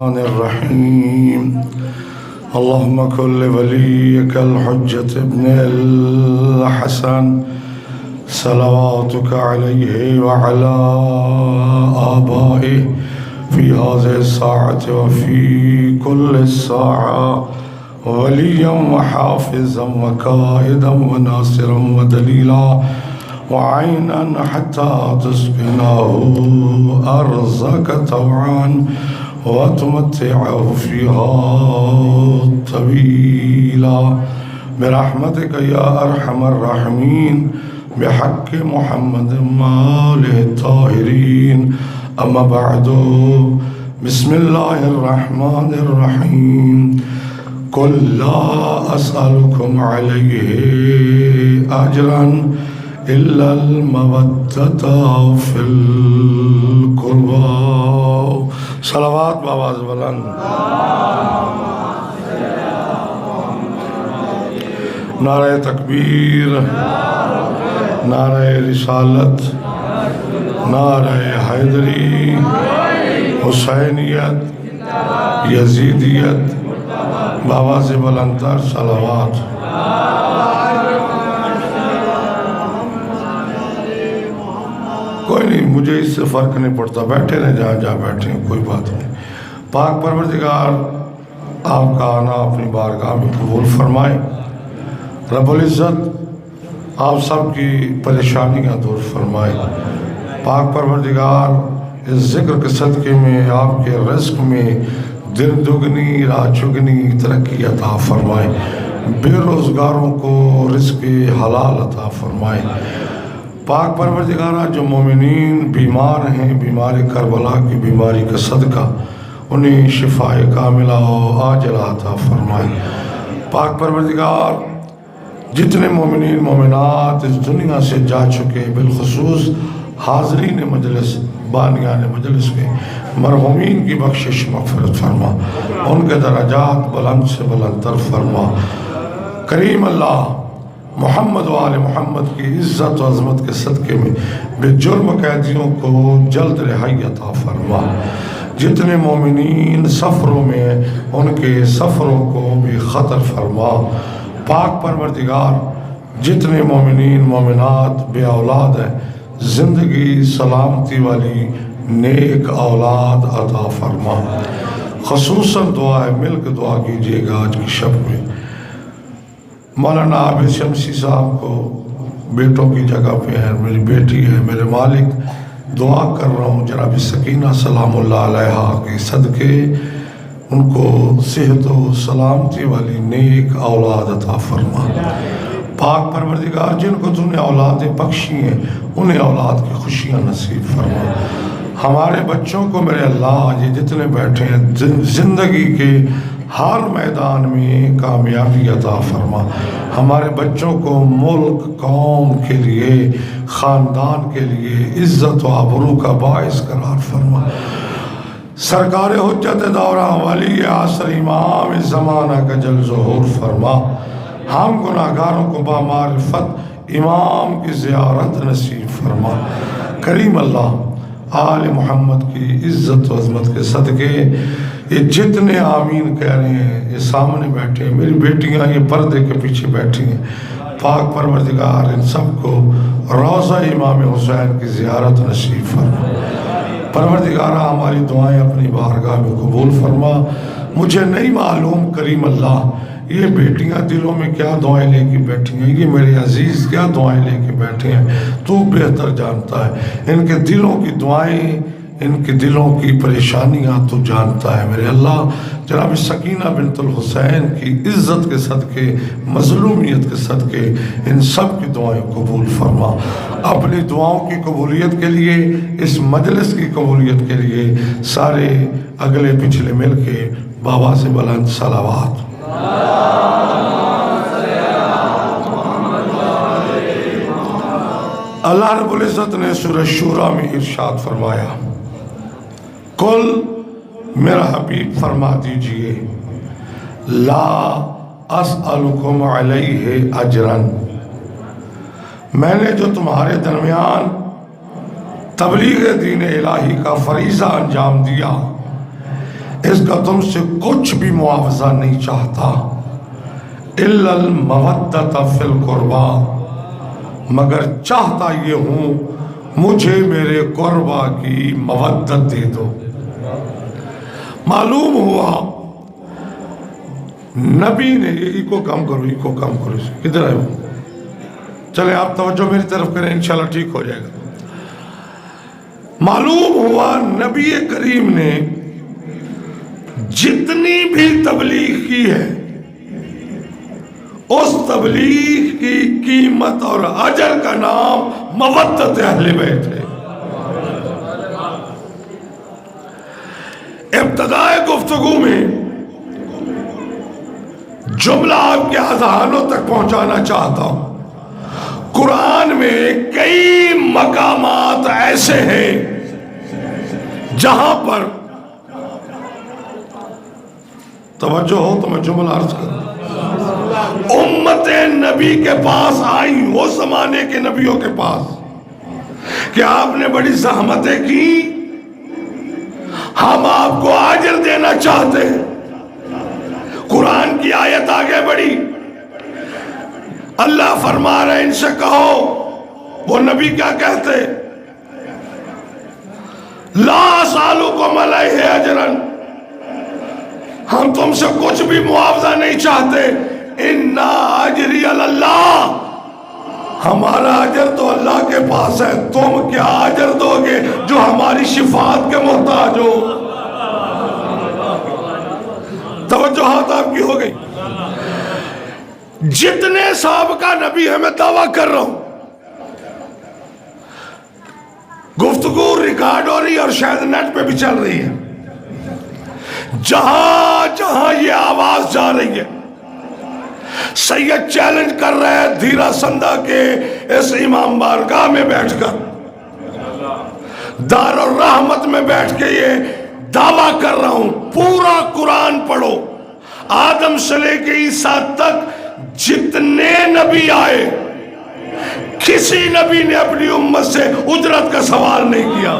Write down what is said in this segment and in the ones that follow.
الرحمن الرحيم اللهم كن لوليك الحجة ابن الحسن صلواتك عليه وعلى آبائه في هذه الساعة وفي كل الساعة وليا وحافظا وقائدا وناصرا ودليلا وعينا حتى تسكنه أرزك طوعا وتمتعه فيها طويلا برحمتك يا أرحم الراحمين بحق محمد وآله الطاهرين أما بعد بسم الله الرحمن الرحيم قل لا أسألكم عليه أجرا إلا المودة في القربى صلوات بآواز بلند نعرہ تکبیر نعرہ رسالت نعرہ حیدری حسینیت یزیدیت بآواز بلندتر صلوات کوئی نہیں، مجھے اس سے فرق نہیں پڑتا، بیٹھے رہیں جہاں جہاں بیٹھے ہیں، کوئی بات نہیں۔ پاک پروردگار آپ کا آنا اپنی بارگاہ میں قبول فرمائے، رب العزت آپ سب کی پریشانیاں دور فرمائے، پاک پروردگار اس ذکر کے صدقے میں آپ کے رزق میں دن دگنی رات چگنی ترقی عطا فرمائے، بے روزگاروں کو رزق حلال عطا فرمائے۔ پاک پروردگارہ جو مومنین بیمار ہیں، بیمار کربلا کی بیماری کا صدقہ انہیں شفاء کاملہ و عاجلہ عطا فرمائے۔ پاک پروردگار جتنے مومنین مومنات اس دنیا سے جا چکے، بالخصوص حاضرین مجلس بانیان مجلس کے مرحومین کی بخشش مغفرت فرما، ان کے درجات بلند سے بلند تر فرما۔ کریم اللہ محمد و آل محمد کی عزت و عظمت کے صدقے میں بے جرم قیدیوں کو جلد رہائی عطا فرما، جتنے مومنین سفروں میں ہیں ان کے سفروں کو بھی خطر فرما۔ پاک پروردگار جتنے مومنین مومنات بے اولاد ہیں، زندگی سلامتی والی نیک اولاد عطا فرما۔ خصوصاً دعا ہے، مل کے دعا کیجئے گا آج کی شب میں۔ مولانا عابد شمسی صاحب کو بیٹوں کی جگہ پہ ہیں، میری بیٹی ہے، میرے مالک دعا کر رہا ہوں جناب سکینہ سلام اللہ علیہا کے صدقے ان کو صحت و سلامتی والی نیک اولاد عطا فرما۔ پاک پروردگار جن کو تو نے اولادیں بخشی ہیں انہیں اولاد کی خوشیاں نصیب فرما۔ ہمارے بچوں کو میرے اللہ یہ جتنے بیٹھے ہیں زندگی کے ہر میدان میں کامیابی عطا فرما۔ ہمارے بچوں کو ملک قوم کے لیے خاندان کے لیے عزت و آبرو کا باعث قرار فرما۔ سرکار حجت دورہ ولی عصر امام زمانہ کا جل ظہور فرما۔ ہم گناہگاروں کو بامعرفت امام کی زیارت نصیب فرما۔ کریم اللہ آل محمد کی عزت و عظمت کے صدقے یہ جتنے آمین کہہ رہے ہیں، یہ سامنے بیٹھے ہیں، میری بیٹیاں یہ پردے کے پیچھے بیٹھی ہیں، پاک پروردگار ان سب کو روضہ امام حسین کی زیارت نصیب فرما۔ پروردگارہ ہماری دعائیں اپنی بارگاہ میں قبول فرما۔ مجھے نہیں معلوم کریم اللہ یہ بیٹیاں دلوں میں کیا دعائیں لے کے بیٹھی ہیں، یہ میرے عزیز کیا دعائیں لے کے بیٹھے ہیں، تو بہتر جانتا ہے ان کے دلوں کی دعائیں، ان کے دلوں کی پریشانیاں تو جانتا ہے میرے اللہ۔ جناب سکینہ بنت الحسین کی عزت کے صدقے، مظلومیت کے صدقے ان سب کی دعائیں قبول فرما۔ اپنی دعاؤں کی قبولیت کے لیے، اس مجلس کی قبولیت کے لیے سارے اگلے پچھلے مل کے بابا سے بلند صلوات۔ اللہ رب العزت نے سورہ شورى میں ارشاد فرمایا، قل میرا حبیب فرما دیجئے، لا اسألکم علیہ اجرا، میں نے جو تمہارے درمیان تبلیغ دین الہی کا فریضہ انجام دیا، اس کا تم سے کچھ بھی معاوضہ نہیں چاہتا، الا المودۃ فی القربا، مگر چاہتا یہ ہوں مجھے میرے قربا کی مودت دے دو۔ معلوم ہوا نبی نے کو کام کرو کدھر ہے وہ؟ چلے آپ توجہ میری طرف کریں، انشاءاللہ ٹھیک ہو جائے گا۔ معلوم ہوا نبی کریم نے جتنی بھی تبلیغ کی ہے اس تبلیغ کی قیمت اور اجر کا نام مودت اہل بیت ہے۔ ابتدائے گفتگو میں جملہ آپ کے اذہانوں تک پہنچانا چاہتا ہوں۔ قرآن میں کئی مقامات ایسے ہیں جہاں پر توجہ ہو تو میں جملہ عرض کروں، امت نبی کے پاس آئی وہ زمانے کے نبیوں کے پاس کہ آپ نے بڑی زحمتیں کی، ہم آپ کو اجر دینا چاہتے ہیں۔ قرآن کی آیت آگے بڑھی، اللہ فرما رہے ان سے کہو، وہ نبی کیا کہتے؟ لا اسألکم علیہ اجرا، ہم تم سے کچھ بھی معاوضہ نہیں چاہتے، انا اجری علی اللہ، ہمارا اجر تو اللہ کے پاس ہے، تم کیا اجر دو گے جو ہماری شفاعت کے محتاج ہو؟ توجہات آپ کی ہو گئی؟ جتنے سابقہ نبی ہیں میں دعویٰ کر رہا ہوں، گفتگو ریکارڈ ہو رہی اور شاید نیٹ پہ بھی چل رہی ہے، جہاں جہاں یہ آواز جا رہی ہے، سید چیلنج کر رہے ہیں دھیرا سندھا کے اس امام بارگاہ میں بیٹھ کر، دار الرحمت میں بیٹھ کے یہ دعویٰ کر رہا ہوں، پورا قرآن پڑھو، آدم سے لے کے عیسیٰ تک جتنے نبی آئے کسی نبی نے اپنی امت سے اجرت کا سوال نہیں کیا۔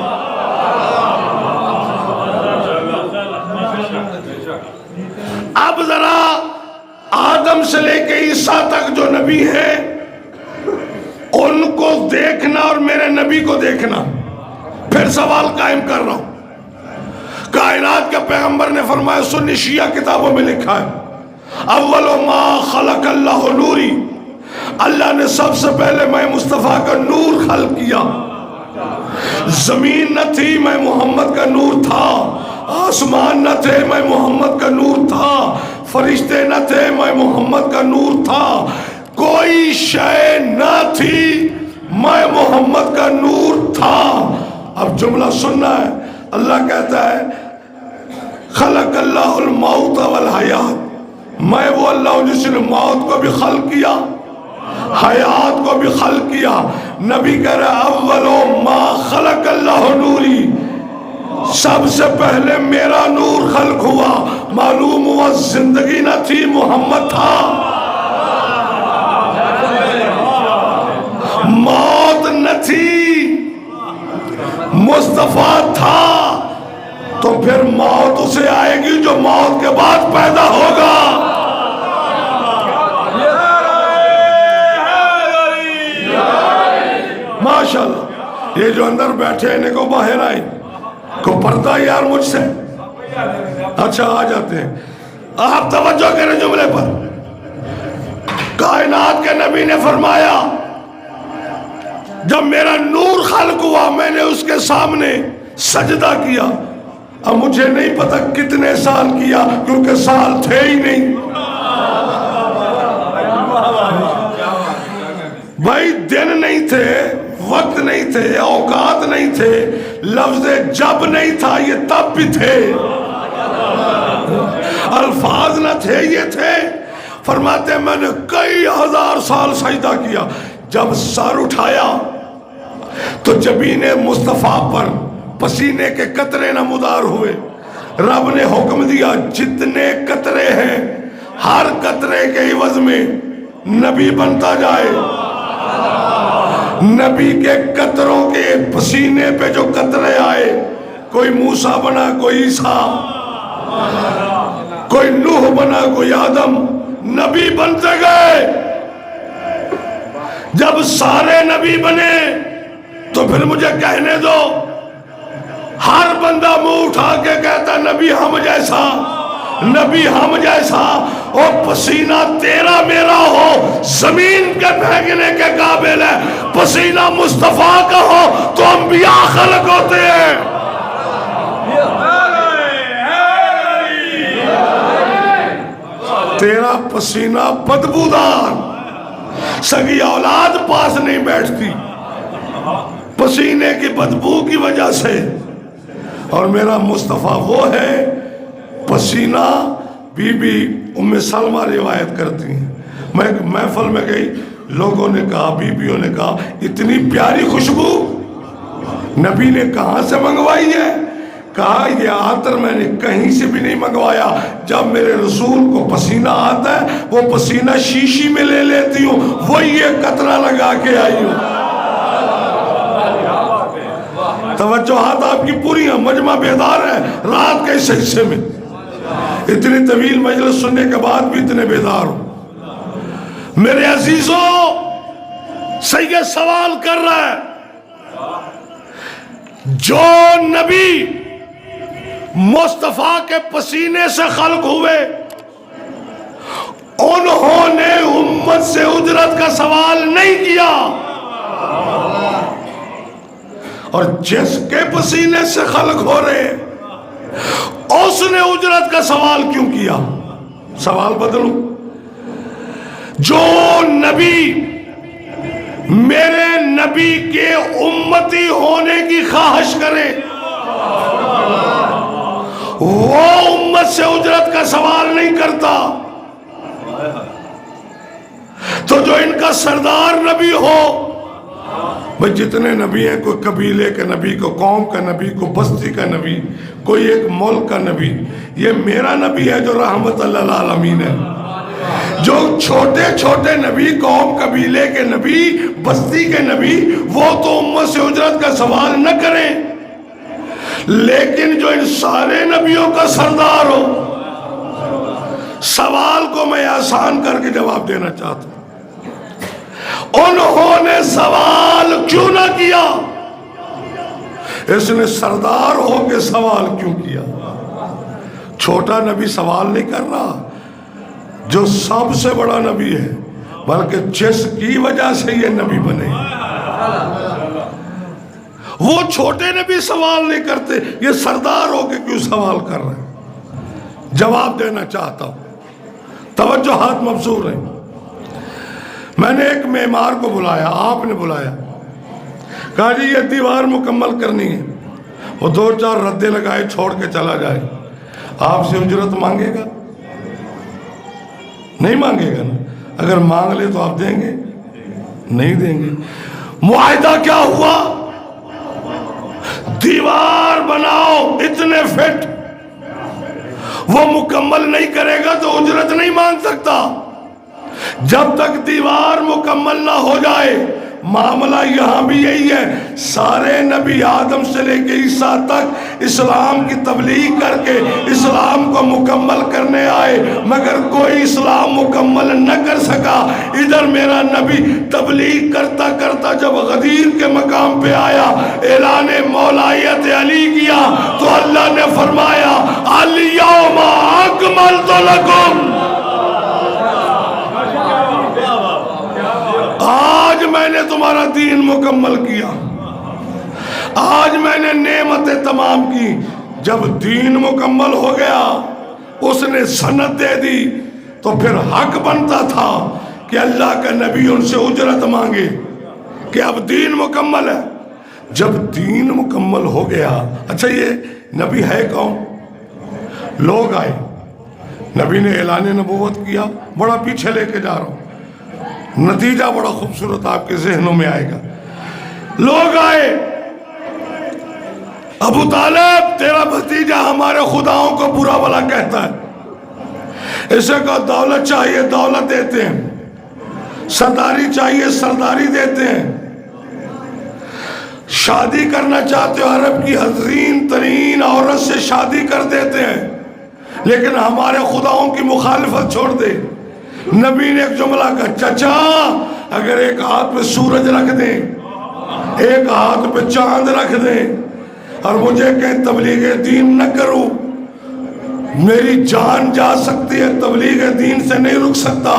اب ذرا آدم سے لے کے عیسیٰ تک جو نبی ہیں ان کو دیکھنا اور میرے نبی کو دیکھنا، پھر سوال قائم کر رہا ہوں۔ کائنات کا پیغمبر نے فرمایا، سنی شیعہ کتابوں میں لکھا ہے، اول ما خلق اللہ نوری، اللہ نے سب سے پہلے میں مصطفیٰ کا نور خلق کیا، زمین نہ تھی میں محمد کا نور تھا، آسمان نہ تھے میں محمد کا نور تھا، فرشتے نہ تھے میں محمد کا نور تھا، کوئی شے نہ تھی میں محمد کا نور تھا۔ اب جملہ سننا ہے، اللہ کہتا ہے خلق اللہ الموت والحیات، میں وہ اللہ ہوں جس نے موت کو بھی خلق کیا، حیات کو بھی خلق کیا۔ نبی کہہ رہا اولو ما خلق اللہ نوری، سب سے پہلے میرا نور خلق ہوا، معلوم ہوا زندگی نہ تھی محمد تھا، موت نہ تھی مصطفیٰ تھا، تو پھر موت اسے آئے گی جو موت کے بعد پیدا ہوگا۔ ماشاءاللہ، یہ جو اندر بیٹھے انہیں کو باہر آئیں کو پڑھتا یار مجھ سے، اچھا آ جاتے ہیں۔ آپ توجہ کریں جملے پر، کائنات کے نبی نے فرمایا جب میرا نور خلق ہوا میں نے اس کے سامنے سجدہ کیا، اب مجھے نہیں پتا کتنے سال کیا کیونکہ سال تھے ہی نہیں، بھائی دن نہیں تھے، وقت نہیں تھے، اوقات نہیں تھے، لفظ جب نہیں تھا یہ تب بھی تھے، الفاظ نہ تھے یہ تھے۔ فرماتے ہیں میں نے کئی ہزار سال سجدہ کیا، جب سر اٹھایا تو جبین مصطفیٰ پر پسینے کے قطرے نمودار ہوئے، رب نے حکم دیا جتنے قطرے ہیں ہر قطرے کے عوض میں نبی بنتا جائے، نبی کے قطروں کے پسینے پہ جو قطرے آئے، کوئی موسیٰ بنا کوئی عیسیٰ، کوئی نوح بنا، کوئی آدم، نبی بنتے گئے۔ جب سارے نبی بنے تو پھر مجھے کہنے دو، ہر بندہ منہ اٹھا کے کہتا نبی ہم جیسا، نبی ہم جیسا۔ اور پسینہ تیرا میرا ہو زمین کے پھینکنے کے قابل ہے، پسینہ مصطفیٰ کا ہو تو انبیاء خلق ہوتے ہیں۔ تیرا پسینہ بدبودار، سگی اولاد پاس نہیں بیٹھتی پسینے کی بدبو کی وجہ سے، اور میرا مصطفیٰ وہ ہے پسینہ۔ بی بی ام سلمہ روایت کرتی ہیں، میں ایک محفل میں گئی، لوگوں نے کہا، بیویوں نے کہا اتنی پیاری خوشبو نبی نے کہاں سے منگوائی ہے؟ کہا یہ عطر میں نے کہیں سے بھی نہیں منگوایا، جب میرے رسول کو پسینہ آتا ہے وہ پسینہ شیشی میں لے لیتی ہوں، وہی یہ قطرہ لگا کے آئی ہوں۔ توجہات آپ کی پوری ہیں، مجمع بیدار ہے رات کے اس حصے میں، اتنی طویل مجلس سننے کے بعد بھی اتنے بیدار ہو۔ میرے عزیزوں، سید سوال کر رہا ہے، جو نبی مصطفیٰ کے پسینے سے خلق ہوئے انہوں نے امت سے اجرت کا سوال نہیں کیا، اور جس کے پسینے سے خلق ہو رہے اس نے اجرت کا سوال کیوں کیا؟ سوال بدلوں، جو نبی میرے نبی کے امتی ہونے کی خواہش کرے وہ امت سے اجرت کا سوال نہیں کرتا، تو جو ان کا سردار نبی ہو، بھئی جتنے نبی ہیں، کوئی قبیلے کے نبی، کوئی قوم کا نبی، کوئی بستی کا نبی، کوئی ایک ملک کا نبی، یہ میرا نبی ہے جو رحمت اللہ العالمین ہے۔ جو چھوٹے چھوٹے نبی، قوم قبیلے کے نبی، بستی کے نبی، وہ تو امت سے اجرت کا سوال نہ کریں، لیکن جو ان سارے نبیوں کا سردار ہو، سوال کو میں آسان کر کے جواب دینا چاہتا ہوں، انہوں نے سوال کیوں نہ کیا؟ اس نے سردار ہو کے سوال کیوں کیا؟ چھوٹا نبی سوال نہیں کر رہا، جو سب سے بڑا نبی ہے، بلکہ جس کی وجہ سے یہ نبی بنے، وہ چھوٹے نبی سوال نہیں کرتے، یہ سردار ہو کے کیوں سوال کر رہے ہیں؟ جواب دینا چاہتا ہوں، توجہات مبذور ہیں۔ میں نے ایک معمار کو بلایا، آپ نے بلایا، کہا جی یہ دیوار مکمل کرنی ہے، وہ 2-4 ردے لگائے چھوڑ کے چلا جائے، آپ سے اجرت مانگے گا؟ نہیں مانگے گا نا، اگر مانگ لے تو آپ دیں گے؟ نہیں دیں گے۔ معاہدہ کیا ہوا؟ دیوار بناؤ اتنے فٹ، وہ مکمل نہیں کرے گا تو اجرت نہیں مانگ سکتا، جب تک دیوار مکمل نہ ہو جائے۔ معاملہ یہاں بھی یہی ہے، سارے نبی آدم سے لے کے عیسیٰ تک اسلام کی تبلیغ کر کے اسلام کو مکمل کرنے آئے، مگر کوئی اسلام مکمل نہ کر سکا۔ ادھر میرا نبی تبلیغ کرتا کرتا جب غدیر کے مقام پہ آیا، اعلان مولایت علی کیا تو اللہ نے فرمایا الیوم اکملت لکم، آج میں نے تمہارا دین مکمل کیا، آج میں نے نعمتیں تمام کی۔ جب دین مکمل ہو گیا، اس نے سند دے دی، تو پھر حق بنتا تھا کہ اللہ کا نبی ان سے اجرت مانگے کہ اب دین مکمل ہے۔ جب دین مکمل ہو گیا، اچھا یہ نبی ہے کون؟ لوگ آئے، نبی نے اعلان نبوت کیا، بڑا پیچھے لے کے جا رہا ہوں، نتیجہ بڑا خوبصورت آپ کے ذہنوں میں آئے گا۔ لوگ آئے، ابو طالب تیرا بھتیجا ہمارے خداؤں کو برا بھلا کہتا ہے، اسے کو دولت چاہیے دولت دیتے ہیں، سرداری چاہیے سرداری دیتے ہیں، شادی کرنا چاہتے ہو عرب کی حسین ترین عورت سے شادی کر دیتے ہیں، لیکن ہمارے خداؤں کی مخالفت چھوڑ دے۔ نبی نے ایک جملہ کہا، چچا اگر ایک ہاتھ پہ سورج رکھ دیں، ایک ہاتھ پہ چاند رکھ دیں اور مجھے کہیں تبلیغ دین نہ کروں، میری جان جا سکتی ہے، تبلیغ دین سے نہیں رک سکتا۔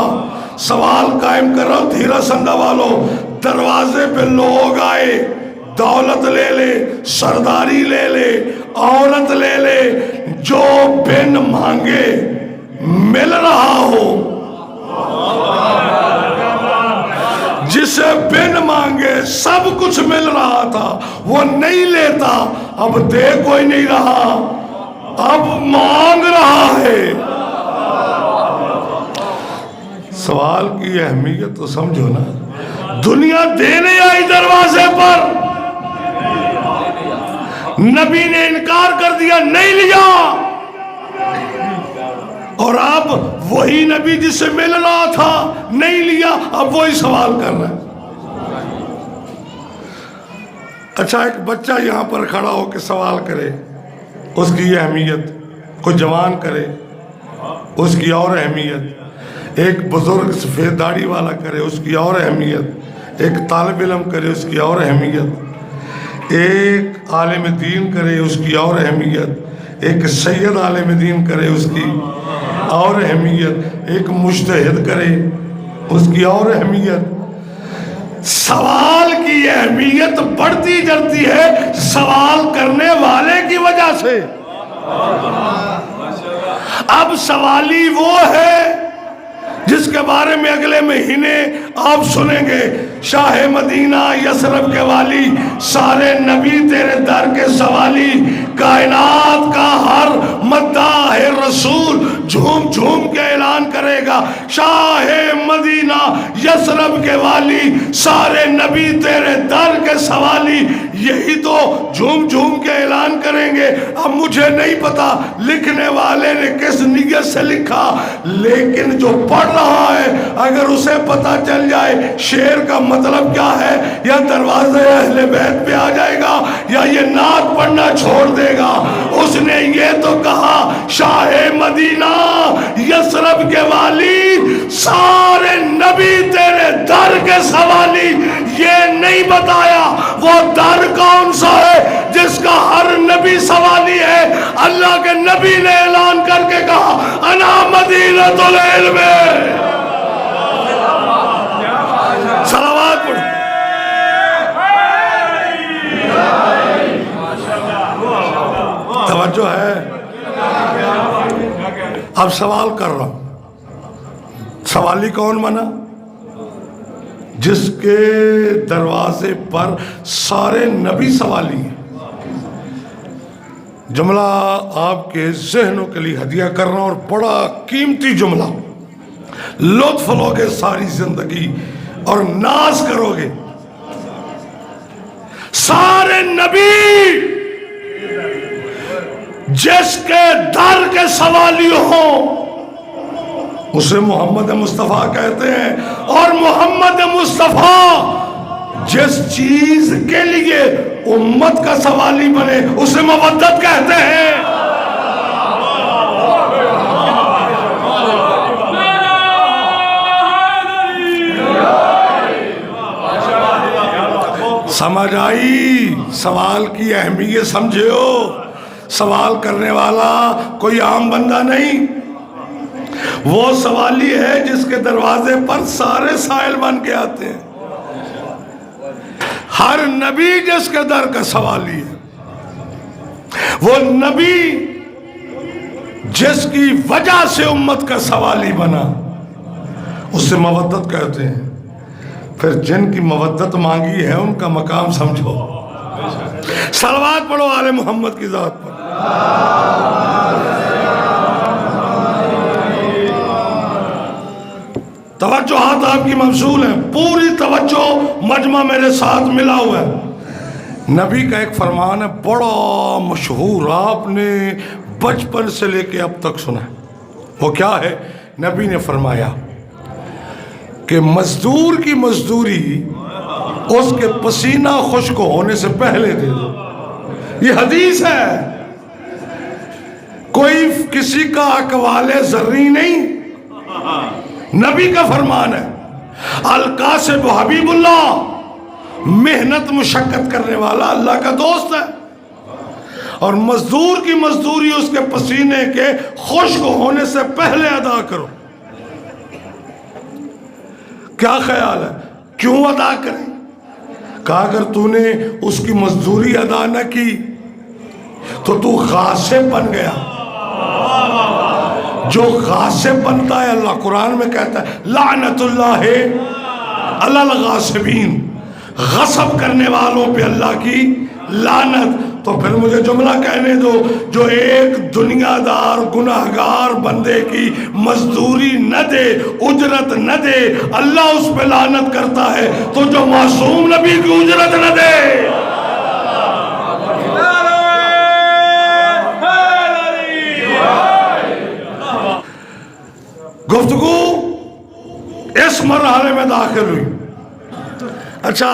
سوال قائم کر رہا ہوں، دھیرا سندھا والوں، دروازے پہ لوگ آئے، دولت لے لے، سرداری لے لے، عورت لے لے، جو بن مانگے مل رہا ہو، جسے بن مانگے سب کچھ مل رہا تھا وہ نہیں لیتا، اب دے کوئی نہیں رہا، اب مانگ رہا ہے۔ سوال کی اہمیت تو سمجھو نا، دنیا دینے آئی دروازے پر، نبی نے انکار کر دیا، نہیں لیا، اور اب وہی نبی جس سے مل رہا تھا نہیں لیا، اب وہی سوال کر رہا ہے۔ اچھا ایک بچہ یہاں پر کھڑا ہو کے سوال کرے، اس کی یہ اہمیت، کوئی جوان کرے اس کی اور اہمیت، ایک بزرگ سفید داڑھی والا کرے اس کی اور اہمیت، ایک طالب علم کرے اس کی اور اہمیت، ایک عالم دین کرے اس کی اور اہمیت، ایک سید عالم دین کرے اس کی اور اہمیت، ایک مجتہد کرے اس کی اور اہمیت۔ سوال کی اہمیت بڑھتی جاتی ہے سوال کرنے والے کی وجہ سے۔ اب سوالی وہ ہے جس کے بارے میں اگلے مہینے آپ سنیں گے، شاہ مدینہ یثرب کے والی، سارے نبی تیرے در کے سوالی، کائنات کا ہر مداح رسول جھوم جھوم کے اعلان کرے گا، شاہ مدینہ یثرب کے والی، سارے نبی تیرے در کے سوالی، یہی تو جھوم جھوم کے اعلان کریں گے۔ اب مجھے نہیں پتا لکھنے والے نے کس نیت سے لکھا، لیکن جو پڑھ رہا ہے اگر اسے پتا چل جائے شعر کا مطلب کیا ہے، یا دروازے اہل بیت پہ آ جائے گا یا یہ نعت پڑھنا چھوڑ دے گا۔ اس نے یہ تو کہا، شاہ مدینہ یثرب کے والی، سارے نبی تیرے در کے سوالی، یہ نہیں بتایا وہ در کون سا ہے جس کا ہر نبی سوالی ہے۔ اللہ کے نبی نے اعلان کر کے کہا، انا مدینۃ العلم۔ صلوات پڑھ۔ توجہ ہے؟ اب سوال کر رہا ہوں، سوالی کون بنا؟ جس کے دروازے پر سارے نبی سوالی ہیں۔ جملہ آپ کے ذہنوں کے لیے ہدیہ کر رہا ہوں، اور بڑا قیمتی جملہ، لطف لوگے ساری زندگی اور ناز کرو گے۔ سارے نبی جس کے در کے سوالی ہوں اسے محمد مصطفیٰ کہتے ہیں، اور محمد مصطفیٰ جس چیز کے لیے امت کا سوالی بنے اسے مودت کہتے ہیں۔ سمجھ آئی؟ سوال کی اہمیت سمجھے ہو؟ سوال کرنے والا کوئی عام بندہ نہیں، وہ سوالی ہے جس کے دروازے پر سارے سائل بن کے آتے ہیں۔ ہر نبی جس کے در کا سوالی ہے، وہ نبی جس کی وجہ سے امت کا سوالی بنا اسے مودت کہتے ہیں۔ پھر جن کی مودت مانگی ہے ان کا مقام سمجھو۔ صلوات پڑھو آل محمد کی ذات پر۔ توجہات آپ کی مبذول ہیں، پوری توجہ مجمع میرے ساتھ ملا ہوا ہے۔ نبی کا ایک فرمان ہے بڑا مشہور، آپ نے بچپن سے لے کے اب تک سنا ہے۔ وہ کیا ہے؟ نبی نے فرمایا کہ مزدور کی مزدوری اس کے پسینہ خشک ہونے سے پہلے دے دو۔ یہ حدیث ہے۔ کوئی کسی کا اقوال ذری نہیں، نبی کا فرمان ہے۔ القاسب حبیب اللہ، محنت مشقت کرنے والا اللہ کا دوست ہے، اور مزدور کی مزدوری اس کے پسینے کے خشک ہونے سے پہلے ادا کرو۔ کیا خیال ہے کیوں ادا کریں؟ کہا اگر تو نے اس کی مزدوری ادا نہ کی تو تو غاصب بن گیا۔ جو غاصب بنتا ہے، اللہ قرآن میں کہتا ہے لعنت اللہ علی الغاصبین، غصب کرنے والوں پہ اللہ کی لعنت۔ تو پھر مجھے جملہ کہنے دو، جو ایک دنیا دار گناہگار بندے کی مزدوری نہ دے، اجرت نہ دے، اللہ اس پہ لعنت کرتا ہے، تو جو معصوم نبی کی اجرت نہ دے۔ گفتگو اس مرحلے میں داخل ہوئی۔ اچھا،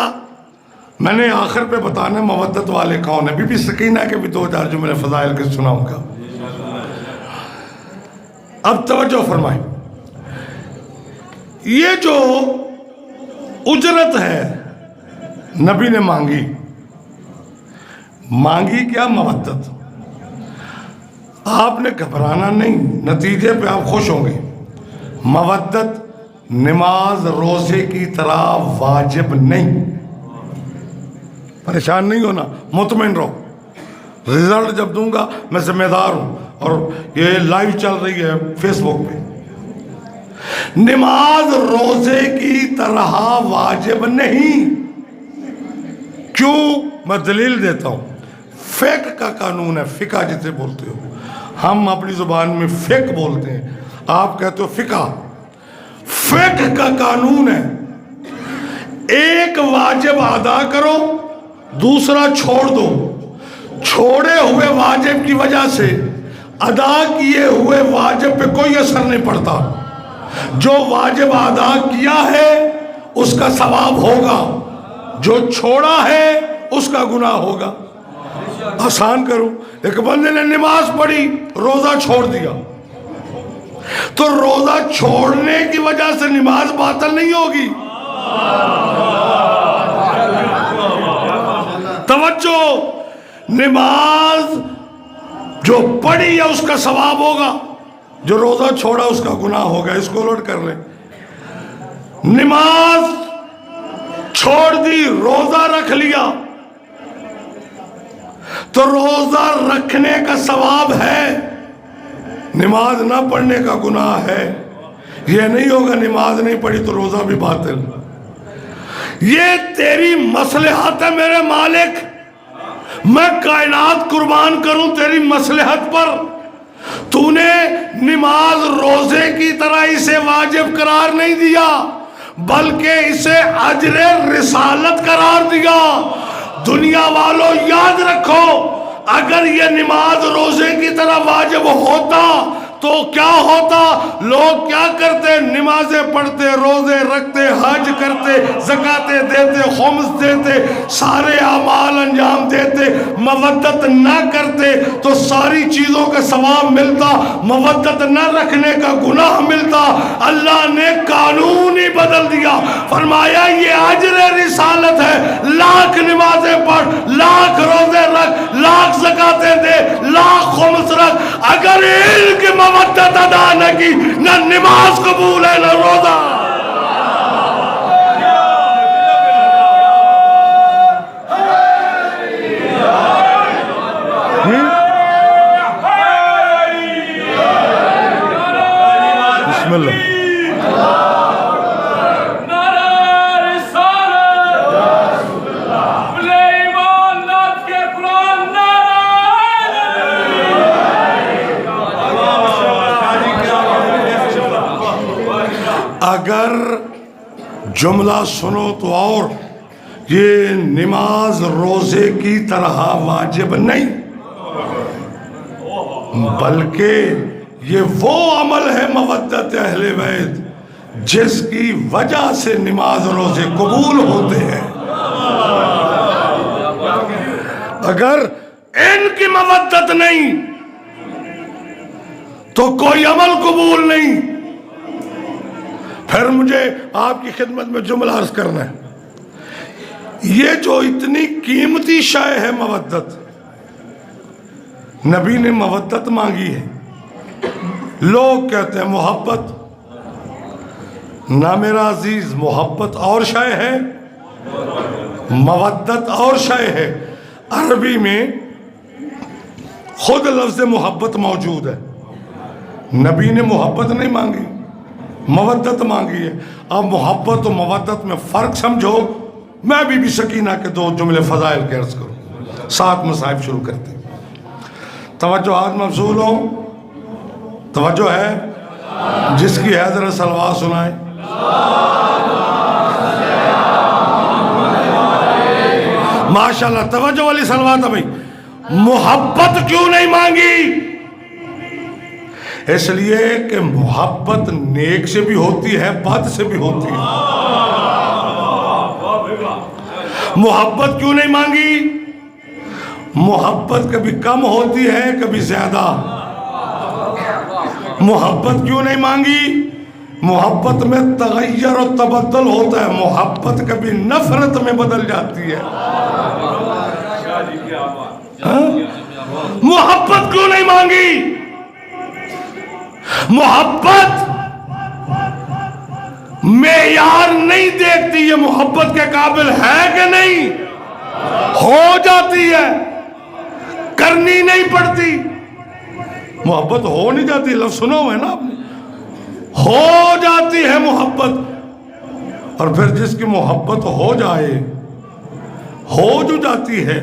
میں نے آخر پہ بتانا مودت والے کون ہیں۔ بی بی سکینہ کے بھی 2-4 جملے فضائل کے سناؤں گا۔ اب توجہ فرمائیں، یہ جو اجرت ہے نبی نے مانگی کیا؟ مودت۔ آپ نے گھبرانا نہیں، نتیجے پہ آپ خوش ہوں گے۔ مودت نماز روزے کی طرح واجب نہیں، پریشان نہیں ہونا، مطمئن رہو۔ رزلٹ جب دوں گا میں ذمہ دار ہوں، اور یہ لائیو چل رہی ہے فیس بک پہ۔ نماز روزے کی طرح واجب نہیں۔ کیوں؟ میں دلیل دیتا ہوں۔ فقہ کا قانون ہے، فقہ جسے بولتے ہو، ہم اپنی زبان میں فقہ بولتے ہیں، آپ کہتے ہو فقہ۔ فقہ کا قانون ہے، ایک واجب ادا کرو، دوسرا چھوڑ دو۔ چھوڑے ہوئے واجب کی وجہ سے ادا کیے ہوئے واجب پہ کوئی اثر نہیں پڑتا۔ جو واجب ادا کیا ہے اس کا ثواب ہوگا، جو چھوڑا ہے اس کا گناہ ہوگا۔ آسان کرو، ایک بندے نے نماز پڑھی، روزہ چھوڑ دیا، تو روزہ چھوڑنے کی وجہ سے نماز باطل نہیں ہوگی۔ توجہ، نماز جو پڑھی ہے اس کا ثواب ہوگا، جو روزہ چھوڑا اس کا گناہ ہوگا۔ اس کو نوٹ کر لیں۔ نماز چھوڑ دی، روزہ رکھ لیا، تو روزہ رکھنے کا ثواب ہے، نماز نہ پڑھنے کا گناہ ہے۔ یہ نہیں ہوگا نماز نہیں پڑھی تو روزہ بھی باطل۔ یہ تیری مصلحت ہے میرے مالک، میں کائنات قربان کروں تیری مصلحت پر۔ تو نے نماز روزے کی طرح اسے واجب قرار نہیں دیا، بلکہ اسے اجر رسالت قرار دیا۔ دنیا والوں یاد رکھو، اگر یہ نماز روزے کی طرح واجب ہوتا تو کیا ہوتا؟ لوگ کیا کرتے؟ نمازیں پڑھتے، روزے رکھتے، حج کرتے، زکاتیں دیتے، خمس دیتے، سارے اعمال انجام دیتے، مودت نہ کرتے تو ساری چیزوں کا ثواب ملتا، مودت نہ رکھنے کا گناہ ملتا۔ اللہ نے قانون ہی بدل دیا، فرمایا یہ اجر رسالت ہے، لاکھ نمازیں پڑھ، لاکھ روزے رکھ، لاکھ زکاتیں دے، لاکھ خمس رکھ، اگر ان کی مودت ادا نہ کی، نہ نماز قبول ہے نہ روزہ۔ بسم اللہ۔ اگر جملہ سنو تو اور یہ نماز روزے کی طرح واجب نہیں، بلکہ یہ وہ عمل ہے مودت اہل بیت جس کی وجہ سے نماز روزے قبول ہوتے ہیں۔ اگر ان کی مودت نہیں تو کوئی عمل قبول نہیں۔ پھر مجھے آپ کی خدمت میں جملہ عرض کرنا ہے، یہ جو اتنی قیمتی شے ہے مودت، نبی نے مودت مانگی ہے۔ لوگ کہتے ہیں محبت، نہ میرا عزیز، محبت اور شے ہے، مودت اور شے ہے۔ عربی میں خود لفظ محبت موجود ہے، نبی نے محبت نہیں مانگی، مودت مانگی ہے۔ اب محبت و مودت میں فرق سمجھو۔ میں بھی سکینہ کے دو جملے فضائل کے عرض کروں، 7 مصائب شروع کرتے ہیں۔ توجہات مبذول ہوں، توجہ ہے؟ جس کی ہے ذرا صلوات سنائیں۔ ماشاءاللہ، توجہ والی صلوات ہے بھائی۔ محبت کیوں نہیں مانگی؟ اس لیے کہ محبت نیک سے بھی ہوتی ہے، بد سے بھی ہوتی ہے۔ محبت کیوں نہیں مانگی؟ محبت کبھی کم ہوتی ہے، کبھی زیادہ۔ محبت کیوں نہیں مانگی؟ محبت میں تغیر و تبدل ہوتا ہے، محبت کبھی نفرت میں بدل جاتی ہے۔ محبت کیوں نہیں مانگی؟ محبت معیار نہیں دیکھتی، یہ محبت کے قابل ہے کہ نہیں، ہو جاتی ہے، کرنی نہیں پڑتی۔ محبت ہو نہیں جاتی، لفظ سنو ہے نا آپ نے، ہو جاتی ہے محبت۔ اور پھر جس کی محبت ہو جائے، ہو جو جاتی ہے،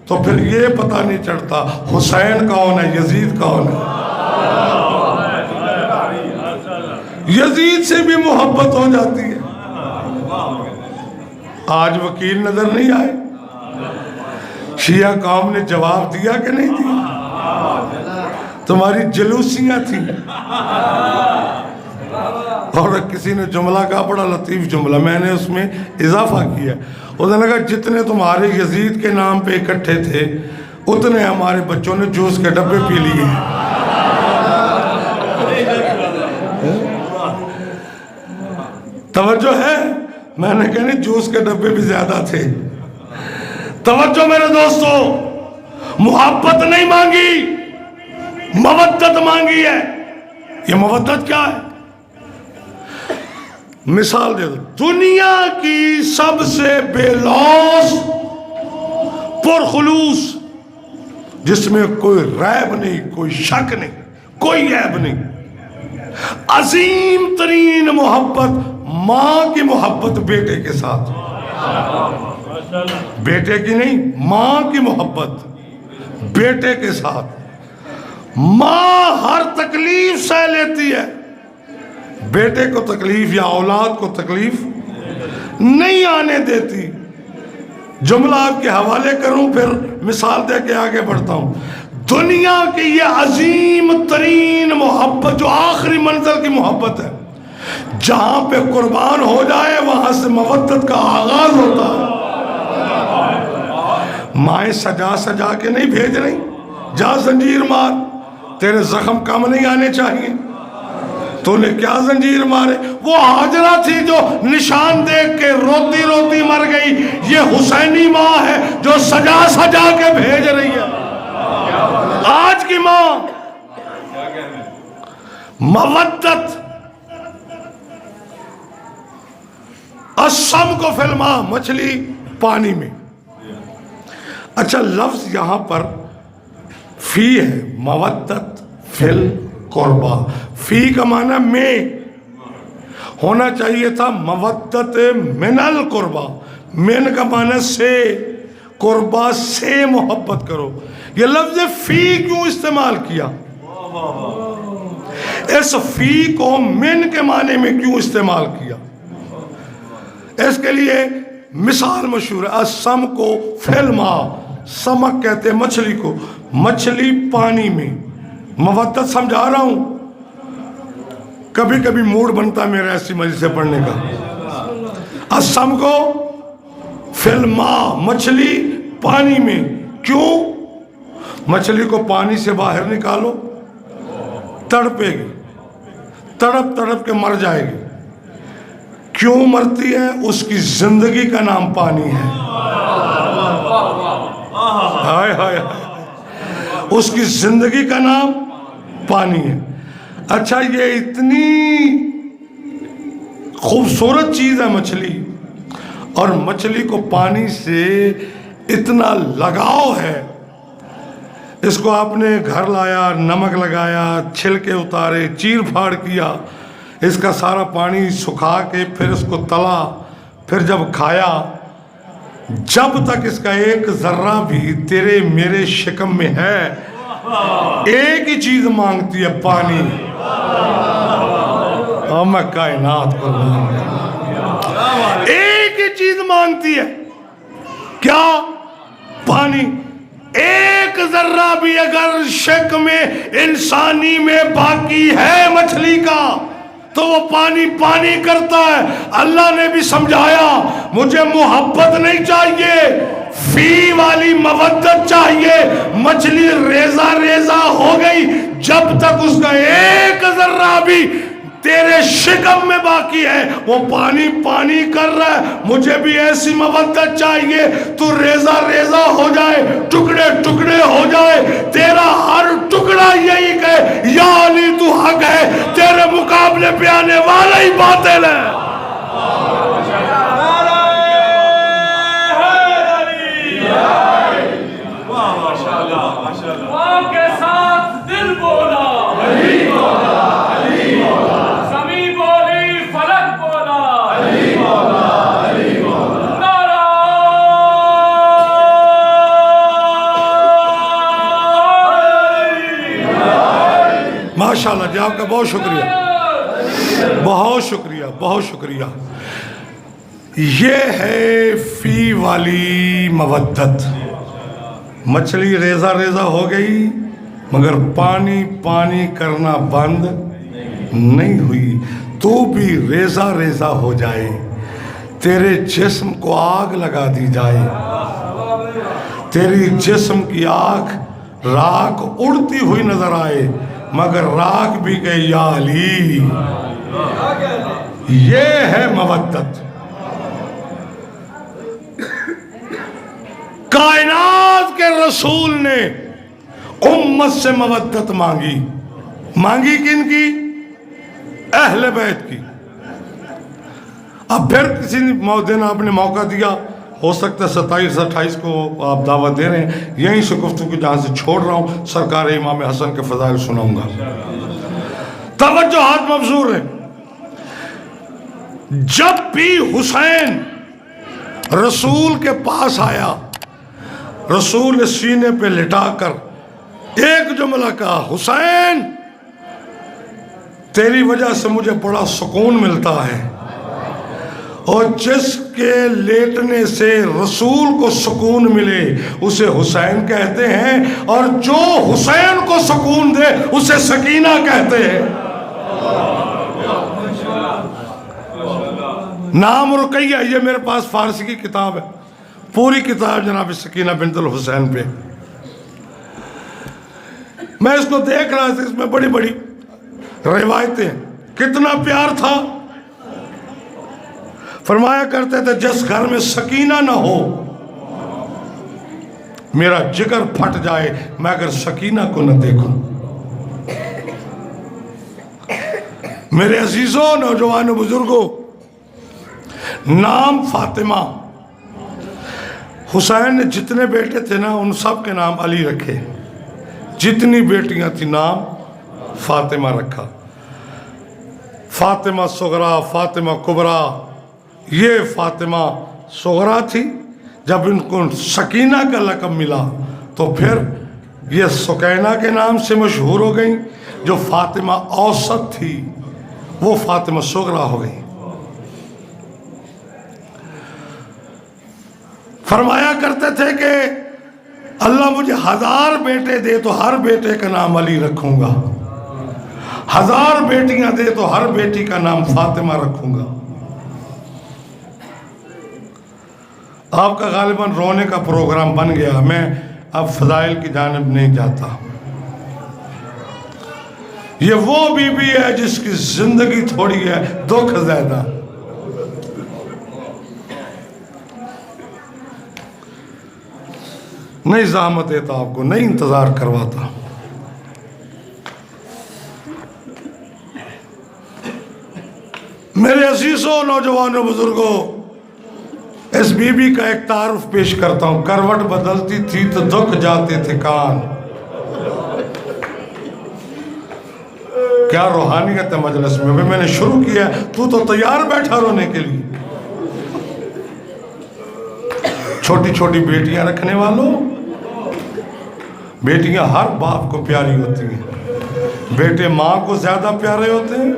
تو پھر یہ پتہ نہیں چڑھتا حسین کون ہے، یزید کون ہے۔ یزید سے بھی محبت ہو جاتی ہے۔ آج وکیل نظر نہیں آئے، شیعہ قوم نے جواب دیا کہ نہیں دیا؟ تمہاری جلوسیاں تھیں۔ اور کسی نے جملہ کہا، بڑا لطیف جملہ، میں نے اس میں اضافہ کیا۔ اس نے کہا جتنے تمہارے یزید کے نام پہ اکٹھے تھے، اتنے ہمارے بچوں نے جوس کے ڈبے پی لیے۔ توجہ ہے؟ میں نے کہا نہیں، جوس کے ڈبے بھی زیادہ تھے۔ توجہ میرے دوستو، محبت نہیں مانگی، مودت مانگی ہے۔ یہ مودت کیا ہے؟ مثال دے دو، دنیا کی سب سے بے لوث پرخلوص، جس میں کوئی ریب نہیں، کوئی شک نہیں، کوئی عیب نہیں، عظیم ترین محبت ماں کی محبت بیٹے کے ساتھ۔ بیٹے کی نہیں، ماں کی محبت بیٹے کے ساتھ۔ ماں ہر تکلیف سہ لیتی ہے، بیٹے کو تکلیف یا اولاد کو تکلیف نہیں آنے دیتی۔ جملہ آپ کے حوالے کروں، پھر مثال دے کے آگے بڑھتا ہوں۔ دنیا کی یہ عظیم ترین محبت جو آخری منزل کی محبت ہے، جہاں پہ قربان ہو جائے وہاں سے مودت کا آغاز ہوتا ہے۔ مائیں سجا سجا کے نہیں بھیج رہی، جا زنجیر مار، تیرے زخم کم نہیں آنے چاہیے، تو نے کیا زنجیر مارے؟ وہ ہاجرہ تھی جو نشان دیکھ کے روتی روتی مر گئی، یہ حسینی ماں ہے جو سجا سجا کے بھیج رہی ہے۔ آج کی ماں مودت، السم کو فی الماء، مچھلی پانی میں۔ اچھا، لفظ یہاں پر فی ہے، مودت فی القربہ، فی کا معنی میں، ہونا چاہیے تھا مودت من القربہ، من کا معنی سے، قربہ سے محبت کرو۔ یہ لفظ فی کیوں استعمال کیا؟ اس فی کو من کے معنی میں کیوں استعمال کیا؟ اس کے لیے مثال مشہور ہے، السم کو فی الماء، سمک کہتے ہیں مچھلی کو، مچھلی پانی میں۔ مودت سمجھا رہا ہوں، کبھی کبھی موڈ بنتا میرا ایسی مجلس سے پڑھنے کا۔ السم کو فی الماء، مچھلی پانی میں، کیوں؟ مچھلی کو پانی سے باہر نکالو، تڑپے گی، تڑپ تڑپ کے مر جائے گی. کیوں مرتی ہے؟ اس کی زندگی کا نام پانی ہے. ہائے ہائے، اس کی زندگی کا نام پانی ہے. اچھا، یہ اتنی خوبصورت چیز ہے مچھلی، اور مچھلی کو پانی سے اتنا لگاؤ ہے. اس کو آپ نے گھر لایا، نمک لگایا، چھلکے اتارے، چیر پھاڑ کیا، اس کا سارا پانی سکھا کے پھر اس کو تلا، پھر جب کھایا، جب تک اس کا ایک ذرہ بھی تیرے میرے شکم میں ہے، ایک ہی چیز مانگتی ہے، پانی. اور میں کائنات کو ایک ہی چیز مانگتی ہے، کیا؟ پانی. ایک ذرہ بھی اگر شکم انسانی میں باقی ہے مچھلی کا تو وہ پانی پانی کرتا ہے. اللہ نے بھی سمجھایا، مجھے محبت نہیں چاہیے، فی والی مودت چاہیے. مچھلی ریزہ ریزہ ہو گئی، جب تک اس کا ایک ذرہ بھی تیرے شکم میں باقی ہے وہ پانی پانی کر رہا ہے. مجھے بھی ایسی مودت چاہیے، تو ریزہ ریزہ ہو جائے، ٹکڑے ٹکڑے ہو جائے، تیرا ہر ٹکڑا یہی کہے یا علی تو حق ہے، تیرے مقابلے پہ آنے والا ہی باطل ہے. ماشاءاللہ جی، آپ کا بہت شکریہ، بہت شکریہ، بہت شکریہ. یہ ہے فی والی مودت. مچھلی ریزہ ریزہ ہو گئی مگر پانی پانی کرنا بند نہیں ہوئی. تو بھی ریزہ ریزہ ہو جائے، تیرے جسم کو آگ لگا دی جائے، تیری جسم کی آگ راکھ اڑتی ہوئی نظر آئے، مگر راکھ بھی کہ یا علی. یہ ہے مودت. کائنات کے رسول نے امت سے مودت مانگی. مانگی کن کی؟ اہل بیت کی. اب پھر کسی دن آپ نے موقع دیا، ہو سکتا ہے 27-28 کو آپ دعوت دے رہے ہیں، یہیں سے گفتگو جہاں سے چھوڑ رہا ہوں، سرکار امام حسن کے فضائل سناؤں گا. توجہات مبذور ہیں. جب بھی حسین رسول کے پاس آیا، رسول نے سینے پہ لٹا کر ایک جملہ کہا، حسین تیری وجہ سے مجھے بڑا سکون ملتا ہے. اور جس کے لیٹنے سے رسول کو سکون ملے اسے حسین کہتے ہیں، اور جو حسین کو سکون دے اسے سکینہ کہتے ہیں. نام رقیہ، یہ میرے پاس فارسی کی کتاب ہے، پوری کتاب جناب سکینہ بنت الحسین پہ. میں اس کو دیکھ رہا تھا، اس میں بڑی بڑی روایتیں، کتنا پیار تھا. فرمایا کرتے تھے جس گھر میں سکینہ نہ ہو میرا جگر پھٹ جائے میں اگر سکینہ کو نہ دیکھوں. میرے عزیزوں، نوجوانوں، بزرگوں، نام فاطمہ. حسین نے جتنے بیٹے تھے نا ان سب کے نام علی رکھے، جتنی بیٹیاں تھی نام فاطمہ رکھا. فاطمہ صغرا، فاطمہ کبرا. یہ فاطمہ صغرا تھی، جب ان کو سکینہ کا لقب ملا تو پھر یہ سکینہ کے نام سے مشہور ہو گئیں. جو فاطمہ اوسط تھی وہ فاطمہ صغرا ہو گئی. فرمایا کرتے تھے کہ اللہ مجھے 1000 بیٹے دے تو ہر بیٹے کا نام علی رکھوں گا، 1000 بیٹیاں دے تو ہر بیٹی کا نام فاطمہ رکھوں گا. آپ کا غالباً رونے کا پروگرام بن گیا، میں اب فضائل کی جانب نہیں جاتا. یہ وہ بیوی ہے جس کی زندگی تھوڑی ہے، دکھ زیادہ. نہیں زحمت دیتا آپ کو، نہیں انتظار کرواتا. میرے عزیزوں، نوجوانوں، بزرگوں، اس بی بی کا ایک تعارف پیش کرتا ہوں. کروٹ بدلتی تھی تو دکھ جاتے تھے کان. کیا روحانیت ہے مجلس میں. ابھی میں نے شروع کیا، تو تیار بیٹھا رونے کے لیے. چھوٹی چھوٹی بیٹیاں رکھنے والوں، بیٹیاں ہر باپ کو پیاری ہوتی ہیں. بیٹے ماں کو زیادہ پیارے ہوتے ہیں،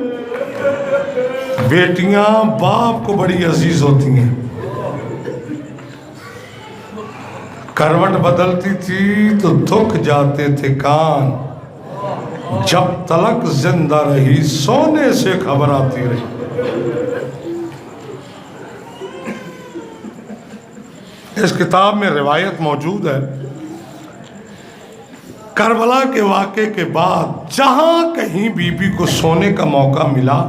بیٹیاں باپ کو بڑی عزیز ہوتی ہیں. کروٹ بدلتی تھی تو دکھ جاتے تھے کان. جب تلک زندہ رہی سونے سے خبر آتی رہی. اس کتاب میں روایت موجود ہے، کربلا کے واقعے کے بعد جہاں کہیں بی بی کو سونے کا موقع ملا،